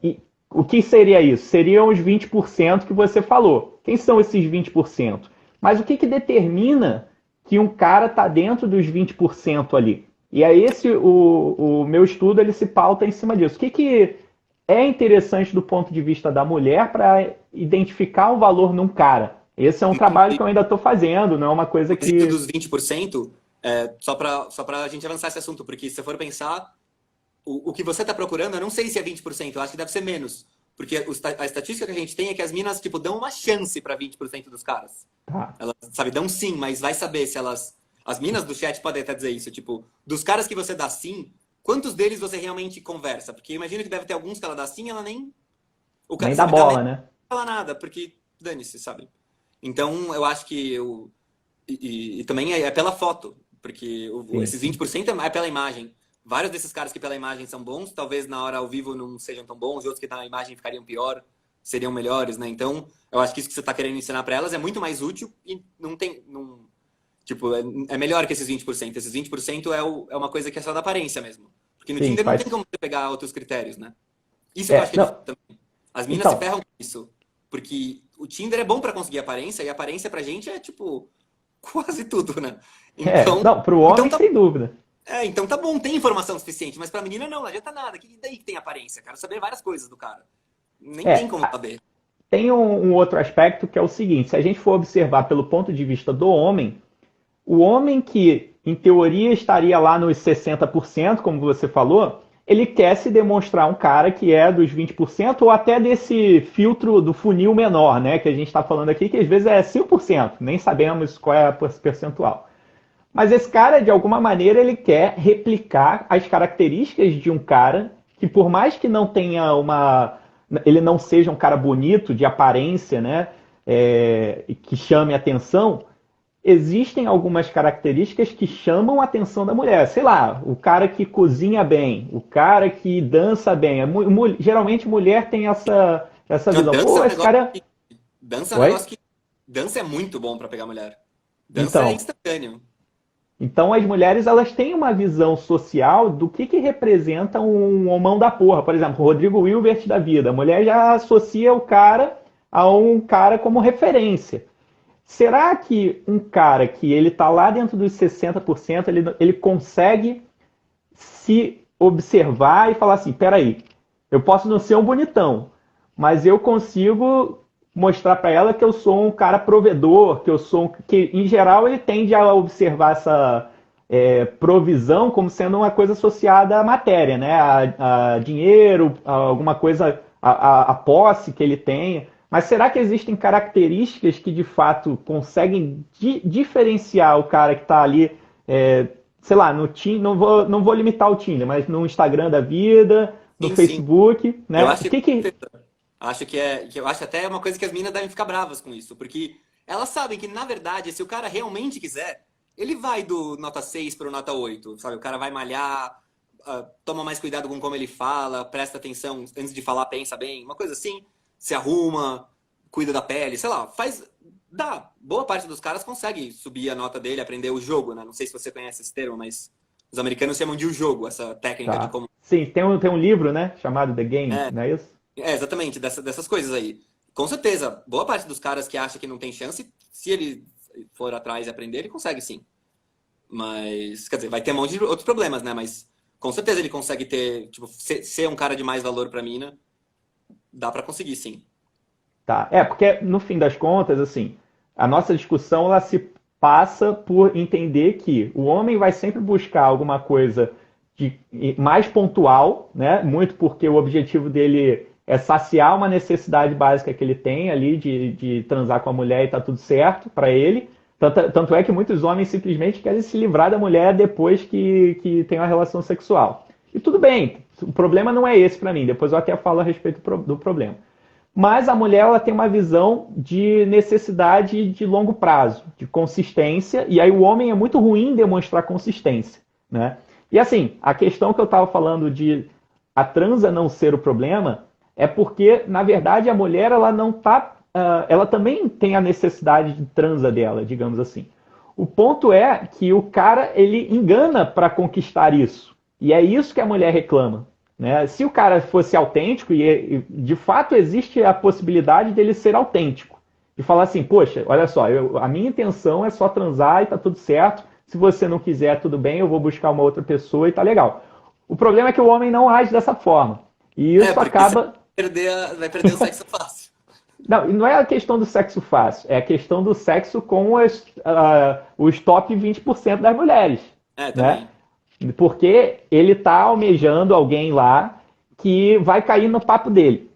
E o que seria isso? Seriam os 20% que você falou. Quem são esses 20%? Mas o que determina que um cara está dentro dos 20% ali? E aí o meu estudo ele se pauta em cima disso. O que é interessante do ponto de vista da mulher para identificar o valor num cara? Esse é um trabalho que eu ainda estou fazendo, não é uma coisa que... Esse dos 20%, só para a gente avançar esse assunto, porque se você for pensar, o que você está procurando, eu não sei se é 20%, eu acho que deve ser menos. Porque a estatística que a gente tem é que as minas, tipo, dão uma chance para 20% dos caras. Tá. Elas, sabe, dão sim, mas vai saber se elas... As minas do chat podem até dizer isso, tipo, dos caras que você dá sim, quantos deles você realmente conversa? Porque eu imagino que deve ter alguns que ela dá sim, ela nem... O cara, Nem dá sabe, bola, nem né? Não fala nada, porque dane-se, sabe? Então, eu acho que... E também é pela foto, porque esses 20% é pela imagem. Vários desses caras que pela imagem são bons, talvez na hora ao vivo não sejam tão bons, e outros que na imagem ficariam pior, seriam melhores, né? Então, eu acho que isso que você está querendo ensinar para elas é muito mais útil e não tem... Tipo, é melhor que esses 20%. Esses 20% é uma coisa que é só da aparência mesmo. Porque no Tinder não tem como você pegar outros critérios, né? Isso eu acho que é difícil também. As meninas se ferram com isso. Porque o Tinder é bom para conseguir aparência, e aparência pra gente é, tipo, quase tudo, né? Então, não, pro homem, então sem dúvida. então tá bom, tem informação suficiente, mas pra menina não adianta nada. Que daí que tem aparência? Quero saber várias coisas do cara. Nem tem como saber. Tem um outro aspecto que é o seguinte, se a gente for observar pelo ponto de vista do homem, o homem que, em teoria, estaria lá nos 60%, como você falou, ele quer se demonstrar um cara que é dos 20% ou até desse filtro do funil menor, né? Que a gente está falando aqui, que às vezes é 5%, nem sabemos qual é a percentual. Mas esse cara, de alguma maneira, ele quer replicar as características de um cara que, por mais que não tenha ele não seja um cara bonito, de aparência, né? Que chame atenção, existem algumas características que chamam a atenção da mulher. Sei lá, o cara que cozinha bem, o cara que dança bem. Geralmente mulher tem essa visão. Pô, esse cara... Dança é um negócio que... Dança é muito bom para pegar mulher. Dança é instantâneo. Então as mulheres elas têm uma visão social do que representa um homão da porra. Por exemplo, o Rodrigo Wilbert da vida. A mulher já associa o cara a um cara como referência. Será que um cara que ele está lá dentro dos 60%, ele consegue se observar e falar assim, peraí, eu posso não ser um bonitão, mas eu consigo mostrar para ela que eu sou um cara provedor, que eu sou que em geral ele tende a observar provisão como sendo uma coisa associada à matéria, né? A dinheiro, a alguma coisa, a posse que ele tenha. Mas será que existem características que de fato conseguem diferenciar o cara que está ali, sei lá, no Tinder, não vou limitar o Tinder, mas no Instagram da vida, no Sim, sim. Facebook, né? Eu acho eu acho até uma coisa que as meninas devem ficar bravas com isso, porque elas sabem que, na verdade, se o cara realmente quiser, ele vai do nota 6 para o nota 8, sabe? O cara vai malhar, toma mais cuidado com como ele fala, presta atenção, antes de falar, pensa bem, uma coisa assim, se arruma, cuida da pele, sei lá, boa parte dos caras consegue subir a nota dele, aprender o jogo, né? Não sei se você conhece esse termo, mas os americanos chamam de o jogo, essa técnica de Tá. como... Sim, tem um livro, né? Chamado The Game, É, não é isso? exatamente, dessas coisas aí. Com certeza, boa parte dos caras que acha que não tem chance, se ele for atrás e aprender, ele consegue sim. Mas, quer dizer, vai ter um monte de outros problemas, né? Mas com certeza ele consegue ter, tipo, ser um cara de mais valor pra mina, dá pra conseguir sim. Tá. Porque no fim das contas, assim, a nossa discussão ela se passa por entender que o homem vai sempre buscar alguma coisa mais pontual, né? Muito porque o objetivo dele é saciar uma necessidade básica que ele tem ali de transar com a mulher e tá tudo certo para ele. Tanto é que muitos homens simplesmente querem se livrar da mulher depois que tem uma relação sexual. E tudo bem, o problema não é esse para mim, depois eu até falo a respeito do problema. Mas a mulher ela tem uma visão de necessidade de longo prazo, de consistência, e aí o homem é muito ruim em demonstrar consistência, né? E assim, a questão que eu estava falando de a transa não ser o problema é porque, na verdade, a mulher ela não tá, ela também tem a necessidade de transa dela, digamos assim. O ponto é que o cara ele engana para conquistar isso, e é isso que a mulher reclama. Né? Se o cara fosse autêntico, e de fato existe a possibilidade dele ser autêntico, de falar assim, poxa, olha só, a minha intenção é só transar e tá tudo certo, se você não quiser, tudo bem, eu vou buscar uma outra pessoa e tá legal. O problema é que o homem não age dessa forma, e isso Porque acaba... vai perder o sexo fácil. Não é a questão do sexo fácil, é a questão do sexo com os top 20% das mulheres, né? Também. Porque ele tá almejando alguém lá que vai cair no papo dele,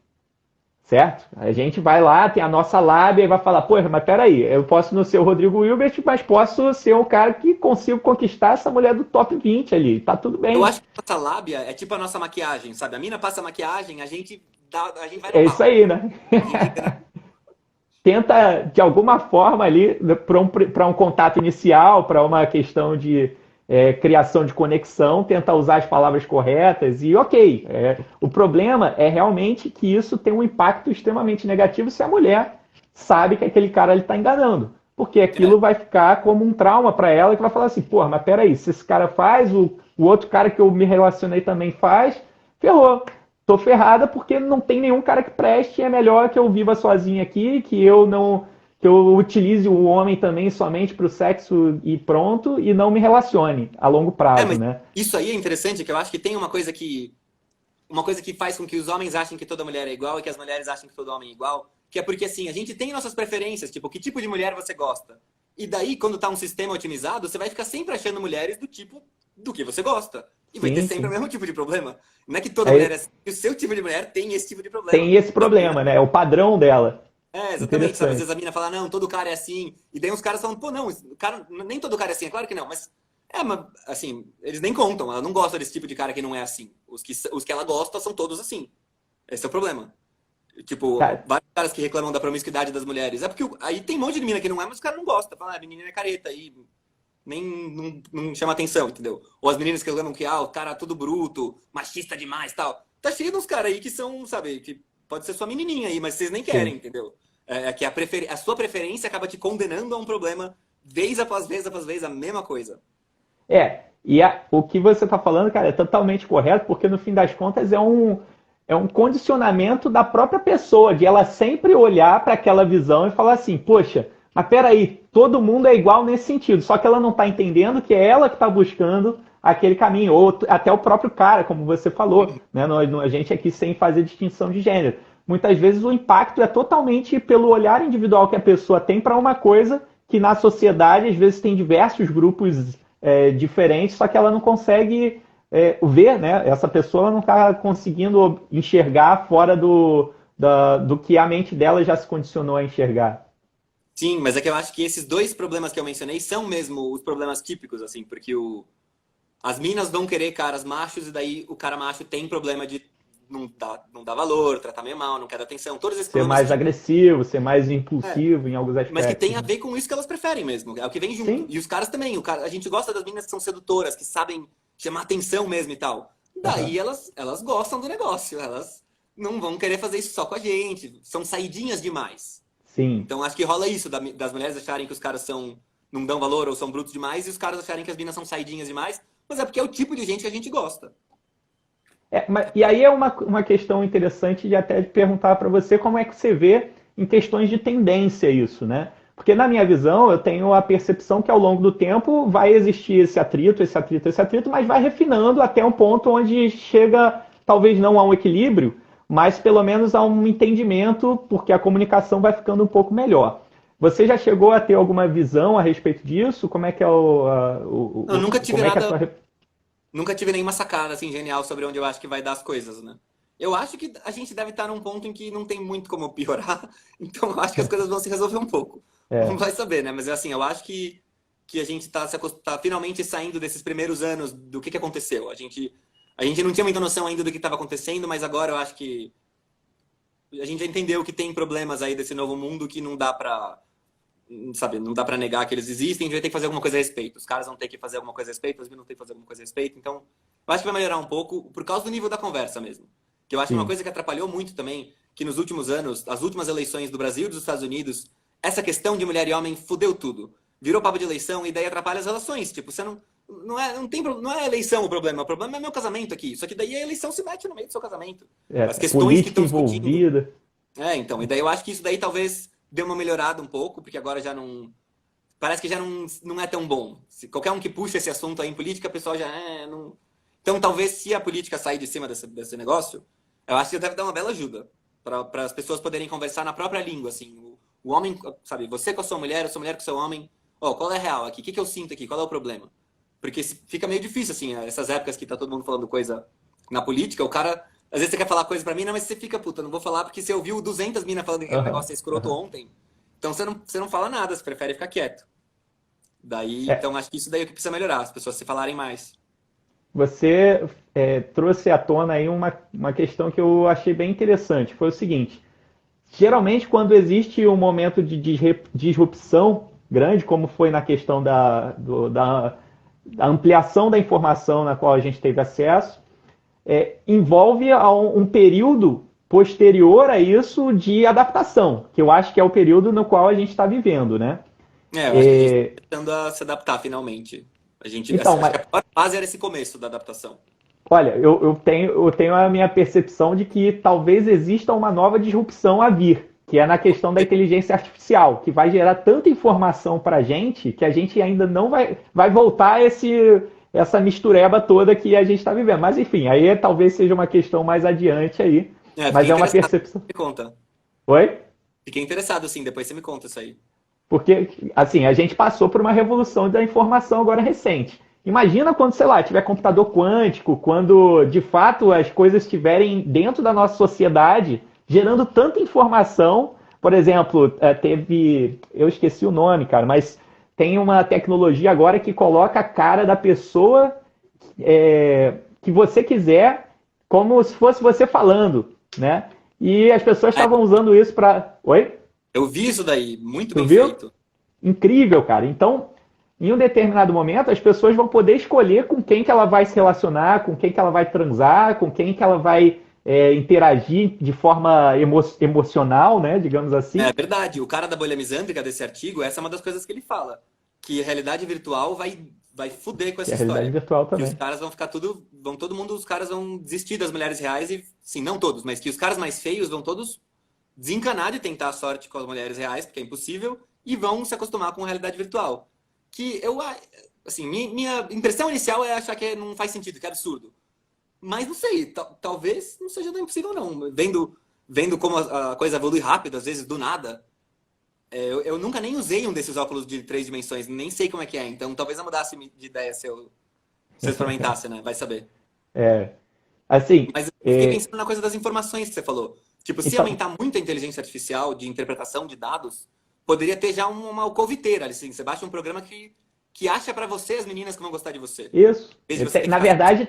certo? A gente vai lá, tem a nossa lábia e vai falar, poxa, mas peraí, eu posso não ser o Rodrigo Hilbert, mas posso ser um cara que consigo conquistar essa mulher do top 20 ali, tá tudo bem. Eu acho que a nossa lábia é tipo a nossa maquiagem, sabe? A mina passa a maquiagem, a gente vai no É isso pau. aí, né? Tenta, de alguma forma ali, para um contato inicial, para uma questão de criação de conexão, tentar usar as palavras corretas e ok. O problema é realmente que isso tem um impacto extremamente negativo se a mulher sabe que aquele cara está enganando. Porque aquilo vai ficar como um trauma para ela que vai falar assim, porra, mas peraí, se esse cara faz, o outro cara que eu me relacionei também faz, ferrou. Tô ferrada porque não tem nenhum cara que preste, é melhor que eu viva sozinha aqui, que eu utilize o homem também somente para o sexo e pronto, e não me relacione a longo prazo, mas né? isso aí é interessante, que eu acho que tem uma coisa que faz com que os homens achem que toda mulher é igual e que as mulheres achem que todo homem é igual, que é porque assim, a gente tem nossas preferências, tipo, que tipo de mulher você gosta. E daí, quando tá um sistema otimizado, você vai ficar sempre achando mulheres do tipo do que você gosta. E vai ter sempre o mesmo tipo de problema. Não é que toda mulher é assim, o seu tipo de mulher tem esse tipo de problema. Tem esse problema, né? É o padrão dela. Exatamente, sabe? Às vezes a mina fala, não, todo cara é assim. E daí os caras falam, pô, não, cara, nem todo cara é assim, é claro que não, mas assim, eles nem contam, ela não gosta desse tipo de cara que não é assim. Os que ela gosta são todos assim. Esse é o problema. Tipo, vários caras que reclamam da promiscuidade das mulheres. É porque aí tem um monte de mina que não é, mas os caras não gostam. Fala, a menina é careta aí. Nem não chama atenção, entendeu? Ou as meninas que reclamam que, o cara é tudo bruto, machista demais tal. Tá cheio de uns caras aí que são, sabe, que pode ser sua menininha aí, mas vocês nem querem, entendeu? É que a sua preferência acaba te condenando a um problema vez após vez após vez, a mesma coisa. O que você está falando, cara, é totalmente correto, porque no fim das contas é um condicionamento da própria pessoa, de ela sempre olhar para aquela visão e falar assim, poxa, mas peraí, todo mundo é igual nesse sentido, só que ela não está entendendo que é ela que está buscando aquele caminho, ou até o próprio cara, como você falou, né? A gente aqui sem fazer distinção de gênero. Muitas vezes o impacto é totalmente pelo olhar individual que a pessoa tem para uma coisa que na sociedade, às vezes, tem diversos grupos diferentes, só que ela não consegue ver, né? Essa pessoa não está conseguindo enxergar fora do que a mente dela já se condicionou a enxergar. Sim, mas é que eu acho que esses dois problemas que eu mencionei são mesmo os problemas típicos, assim, porque as minas vão querer caras machos e daí o cara macho tem problema de não dar valor, tratar meio mal, não quer dar atenção, todos esses Ser problemas mais que, agressivo, ser mais impulsivo em alguns mas que aspectos, tem a né? ver com isso que elas preferem mesmo, é o que vem junto. Sim. E os caras também, a gente gosta das minas que são sedutoras, que sabem chamar atenção mesmo e tal. Aham. Daí elas gostam do negócio, elas não vão querer fazer isso só com a gente, são saidinhas demais. Sim. Então acho que rola isso, das mulheres acharem que os caras não dão valor ou são brutos demais, e os caras acharem que as minas são saidinhas demais, mas é porque é o tipo de gente que a gente gosta. E aí é uma questão interessante de até perguntar para você como é que você vê em questões de tendência isso, né? Porque na minha visão eu tenho a percepção que ao longo do tempo vai existir esse atrito, esse atrito, esse atrito, mas vai refinando até um ponto onde chega talvez não a um equilíbrio, mas pelo menos a um entendimento, porque a comunicação vai ficando um pouco melhor. Você já chegou a ter alguma visão a respeito disso? Como é que é Eu nunca tive como é que é a nada, sua... nunca tive nenhuma sacada assim genial sobre onde eu acho que vai dar as coisas, né? Eu acho que a gente deve estar num ponto em que não tem muito como piorar, então eu acho que as coisas vão se resolver um pouco. Não É, vai saber, né? Mas assim, eu acho que a gente tá finalmente saindo desses primeiros anos do que aconteceu. A gente não tinha muita noção ainda do que estava acontecendo, mas agora eu acho que a gente já entendeu que tem problemas aí desse novo mundo que não dá pra, sabe, não dá pra negar que eles existem, a gente vai ter que fazer alguma coisa a respeito. Os caras vão ter que fazer alguma coisa a respeito, as minas vão ter que fazer alguma coisa a respeito. Então, eu acho que vai melhorar um pouco por causa do nível da conversa mesmo. Que eu acho que uma sim. coisa que atrapalhou muito também, que nos últimos anos, as últimas eleições do Brasil e dos Estados Unidos, essa questão de mulher e homem fudeu tudo. Virou papo de eleição e daí atrapalha as relações. Tipo, você não é a eleição o problema é meu casamento aqui. Só que daí a eleição se mete no meio do seu casamento. As questões que Política estão discutindo. envolvida. Então, e daí eu acho que isso daí talvez deu uma melhorada um pouco, porque agora já não. Parece que já não é tão bom. Se qualquer um que puxa esse assunto aí em política, o pessoal já não. Então, talvez se a política sair de cima desse negócio, eu acho que deve dar uma bela ajuda para as pessoas poderem conversar na própria língua, assim. O homem, sabe, você com a sua mulher, eu sou mulher com o seu homem. Ó, qual é a real aqui? O que eu sinto aqui? Qual é o problema? Porque fica meio difícil, assim, essas épocas que tá todo mundo falando coisa na política, o cara. Às vezes você quer falar coisa pra mim, não, mas você fica, puta, não vou falar porque você ouviu 200 minas falando que aquele Aham, negócio é escroto aham. ontem. Então você não fala nada, você prefere ficar quieto. Daí, É, então acho que isso daí é o que precisa melhorar, as pessoas se falarem mais. você trouxe à tona aí uma questão que eu achei bem interessante. Foi o seguinte: geralmente, quando existe um momento de disrupção grande, como foi na questão da ampliação da informação na qual a gente teve acesso, envolve um período posterior a isso de adaptação, que eu acho que é o período no qual a gente está vivendo, né? Eu acho que a gente está tentando a se adaptar finalmente. Então, Acho que a pior fase era esse começo da adaptação. olha, eu tenho a minha percepção de que talvez exista uma nova disrupção a vir, que é na questão da inteligência artificial, que vai gerar tanta informação para a gente que a gente ainda não vai voltar a essa mistureba toda que a gente está vivendo. Mas enfim, aí talvez seja uma questão mais adiante aí. Fiquei Mas é uma interessado, percepção. me conta. Oi? Fiquei interessado, sim, depois você me conta isso aí. Porque, assim, a gente passou por uma revolução da informação agora recente. Imagina quando, sei lá, tiver computador quântico, quando de fato as coisas estiverem dentro da nossa sociedade, gerando tanta informação. Por exemplo, eu esqueci o nome, cara, mas tem uma tecnologia agora que coloca a cara da pessoa que você quiser, como se fosse você falando, né? E as pessoas É, estavam usando isso para. Oi? eu vi isso daí, muito Tu bem viu? feito. Incrível, cara. Então, em um determinado momento, as pessoas vão poder escolher com quem que ela vai se relacionar, com quem que ela vai transar, com quem que ela vai interagir de forma emocional, né? Digamos É assim. verdade, o cara da bolha misândrica desse artigo, essa é uma das coisas que ele fala, que a realidade virtual vai fuder com Que essa é a realidade história. virtual Que os também. caras vão ficar todo mundo, os caras vão desistir das mulheres reais e, sim, não todos, mas que os caras mais feios vão todos desencanar de tentar a sorte com as mulheres reais, porque é impossível, e vão se acostumar com a realidade virtual. Que assim, minha impressão inicial é achar que não faz sentido, que é absurdo. Mas não sei, talvez não seja tão impossível não. Vendo como a coisa evolui rápido, às vezes do nada. Eu nunca nem usei um desses óculos de 3 dimensões, nem sei como é que é. Então talvez eu mudasse de ideia se eu experimentasse, né? Vai saber. É, assim, Mas eu fiquei pensando na coisa das informações que você falou. Tipo, se então, aumentar muito a inteligência artificial de interpretação de dados, poderia ter já uma alcoviteira, assim. Você baixa um programa que acha pra você as meninas que vão gostar de você. isso. Em vez de você ter que Na ficar... verdade,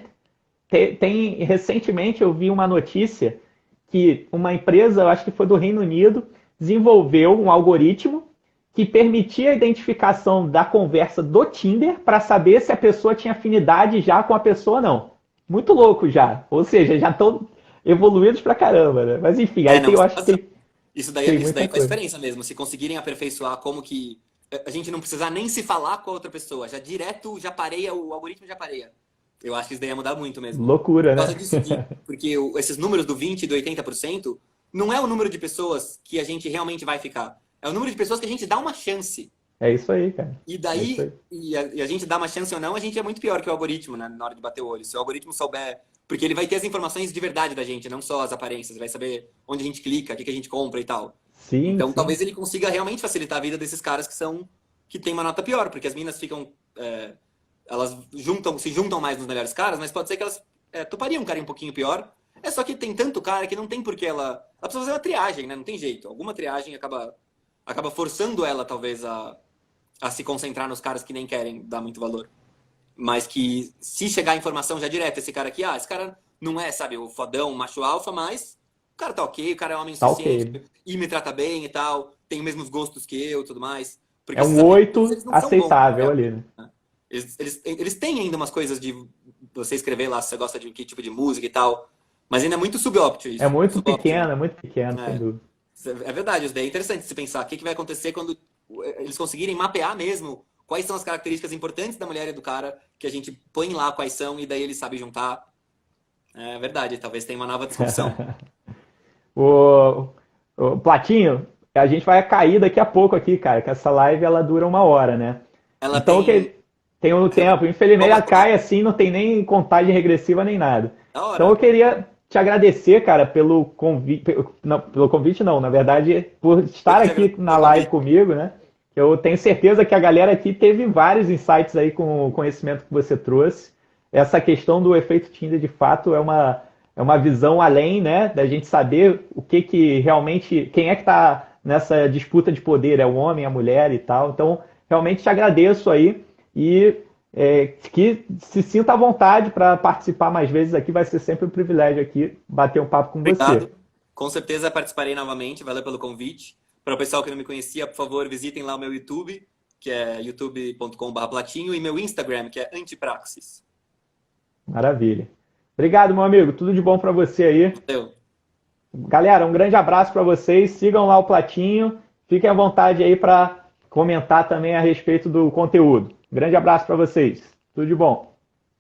recentemente eu vi uma notícia que uma empresa, eu acho que foi do Reino Unido, desenvolveu um algoritmo que permitia a identificação da conversa do Tinder para saber se a pessoa tinha afinidade já com a pessoa ou não. Muito louco já. Ou seja, já estão evoluídos pra caramba, né? Mas enfim, aí Não, eu acho que isso tem daí muita faz coisa. diferença mesmo. Se conseguirem aperfeiçoar como que a gente não precisar nem se falar com a outra pessoa, já direto, já pareia, o algoritmo já pareia. Eu acho que isso daí ia mudar muito mesmo. Loucura, Por né? causa disso, porque esses números do 20 e do 80% não é o número de pessoas que a gente realmente vai ficar. É o número de pessoas que a gente dá uma chance. É isso aí, cara. E É isso aí. daí, e a gente dá uma chance ou não, a gente é muito pior que o algoritmo, né, na hora de bater o olho. Se o algoritmo souber. Porque ele vai ter as informações de verdade da gente, não só as aparências. Ele vai saber onde a gente clica, o que a gente compra e tal. Sim, Então, sim. talvez ele consiga realmente facilitar a vida desses caras que têm uma nota pior, porque as minas ficam. Elas se juntam mais nos melhores caras, mas pode ser que elas topariam um cara um pouquinho pior. É só que tem tanto cara que não tem por que ela. Ela precisa fazer uma triagem, né? Não tem jeito. Alguma triagem acaba forçando ela, talvez, a se concentrar nos caras que nem querem dar muito valor. Mas que se chegar a informação já direto, esse cara aqui, esse cara não é, sabe, o fodão, macho alfa, mas o cara tá ok, o cara é homem Tá suficiente ok. e me trata bem e tal, tem os mesmos gostos que eu e tudo mais. Porque É esses um aplicativos, 8 eles não são bons, aceitável né? ali, né? Eles têm ainda umas coisas de você escrever lá se você gosta de que tipo de música e tal, mas ainda é muito subóptimo É isso. muito pequeno, sem É, dúvida. é verdade, isso daí é interessante se pensar o que vai acontecer quando eles conseguirem mapear mesmo quais são as características importantes da mulher e do cara, que a gente põe lá quais são e daí eles sabem juntar. É verdade, talvez tenha uma nova disrupção. O Platinho, a gente vai cair daqui a pouco aqui, cara, que essa live ela dura 1 hora, né? Ela Então tem. tem o tempo. Infelizmente ela Opa, cai assim, não tem nem contagem regressiva nem nada. da Então eu hora. queria te agradecer, cara, pelo convite, pelo convite não, na verdade, por Eu estar que te aqui agradeço na pelo live convite. comigo, né? Eu tenho certeza que a galera aqui teve vários insights aí com o conhecimento que você trouxe. Essa questão do efeito Tinder, de fato, é uma visão além, né, da gente saber o que realmente, quem é que está nessa disputa de poder, é o homem, a mulher e tal. Então, realmente te agradeço aí e que se sinta à vontade para participar mais vezes aqui, vai ser sempre um privilégio aqui bater um papo com você. Obrigado. Com certeza participarei novamente. Valeu pelo convite. Para o pessoal que não me conhecia, por favor, visitem lá o meu YouTube, que é youtube.com/platinho, e meu Instagram, que é Antipraxis. Maravilha. Obrigado, meu amigo. Tudo de bom para você aí. Valeu. Galera, um grande abraço para vocês. Sigam lá o Platinho. Fiquem à vontade aí para comentar também a respeito do conteúdo. Grande abraço para vocês. Tudo de bom.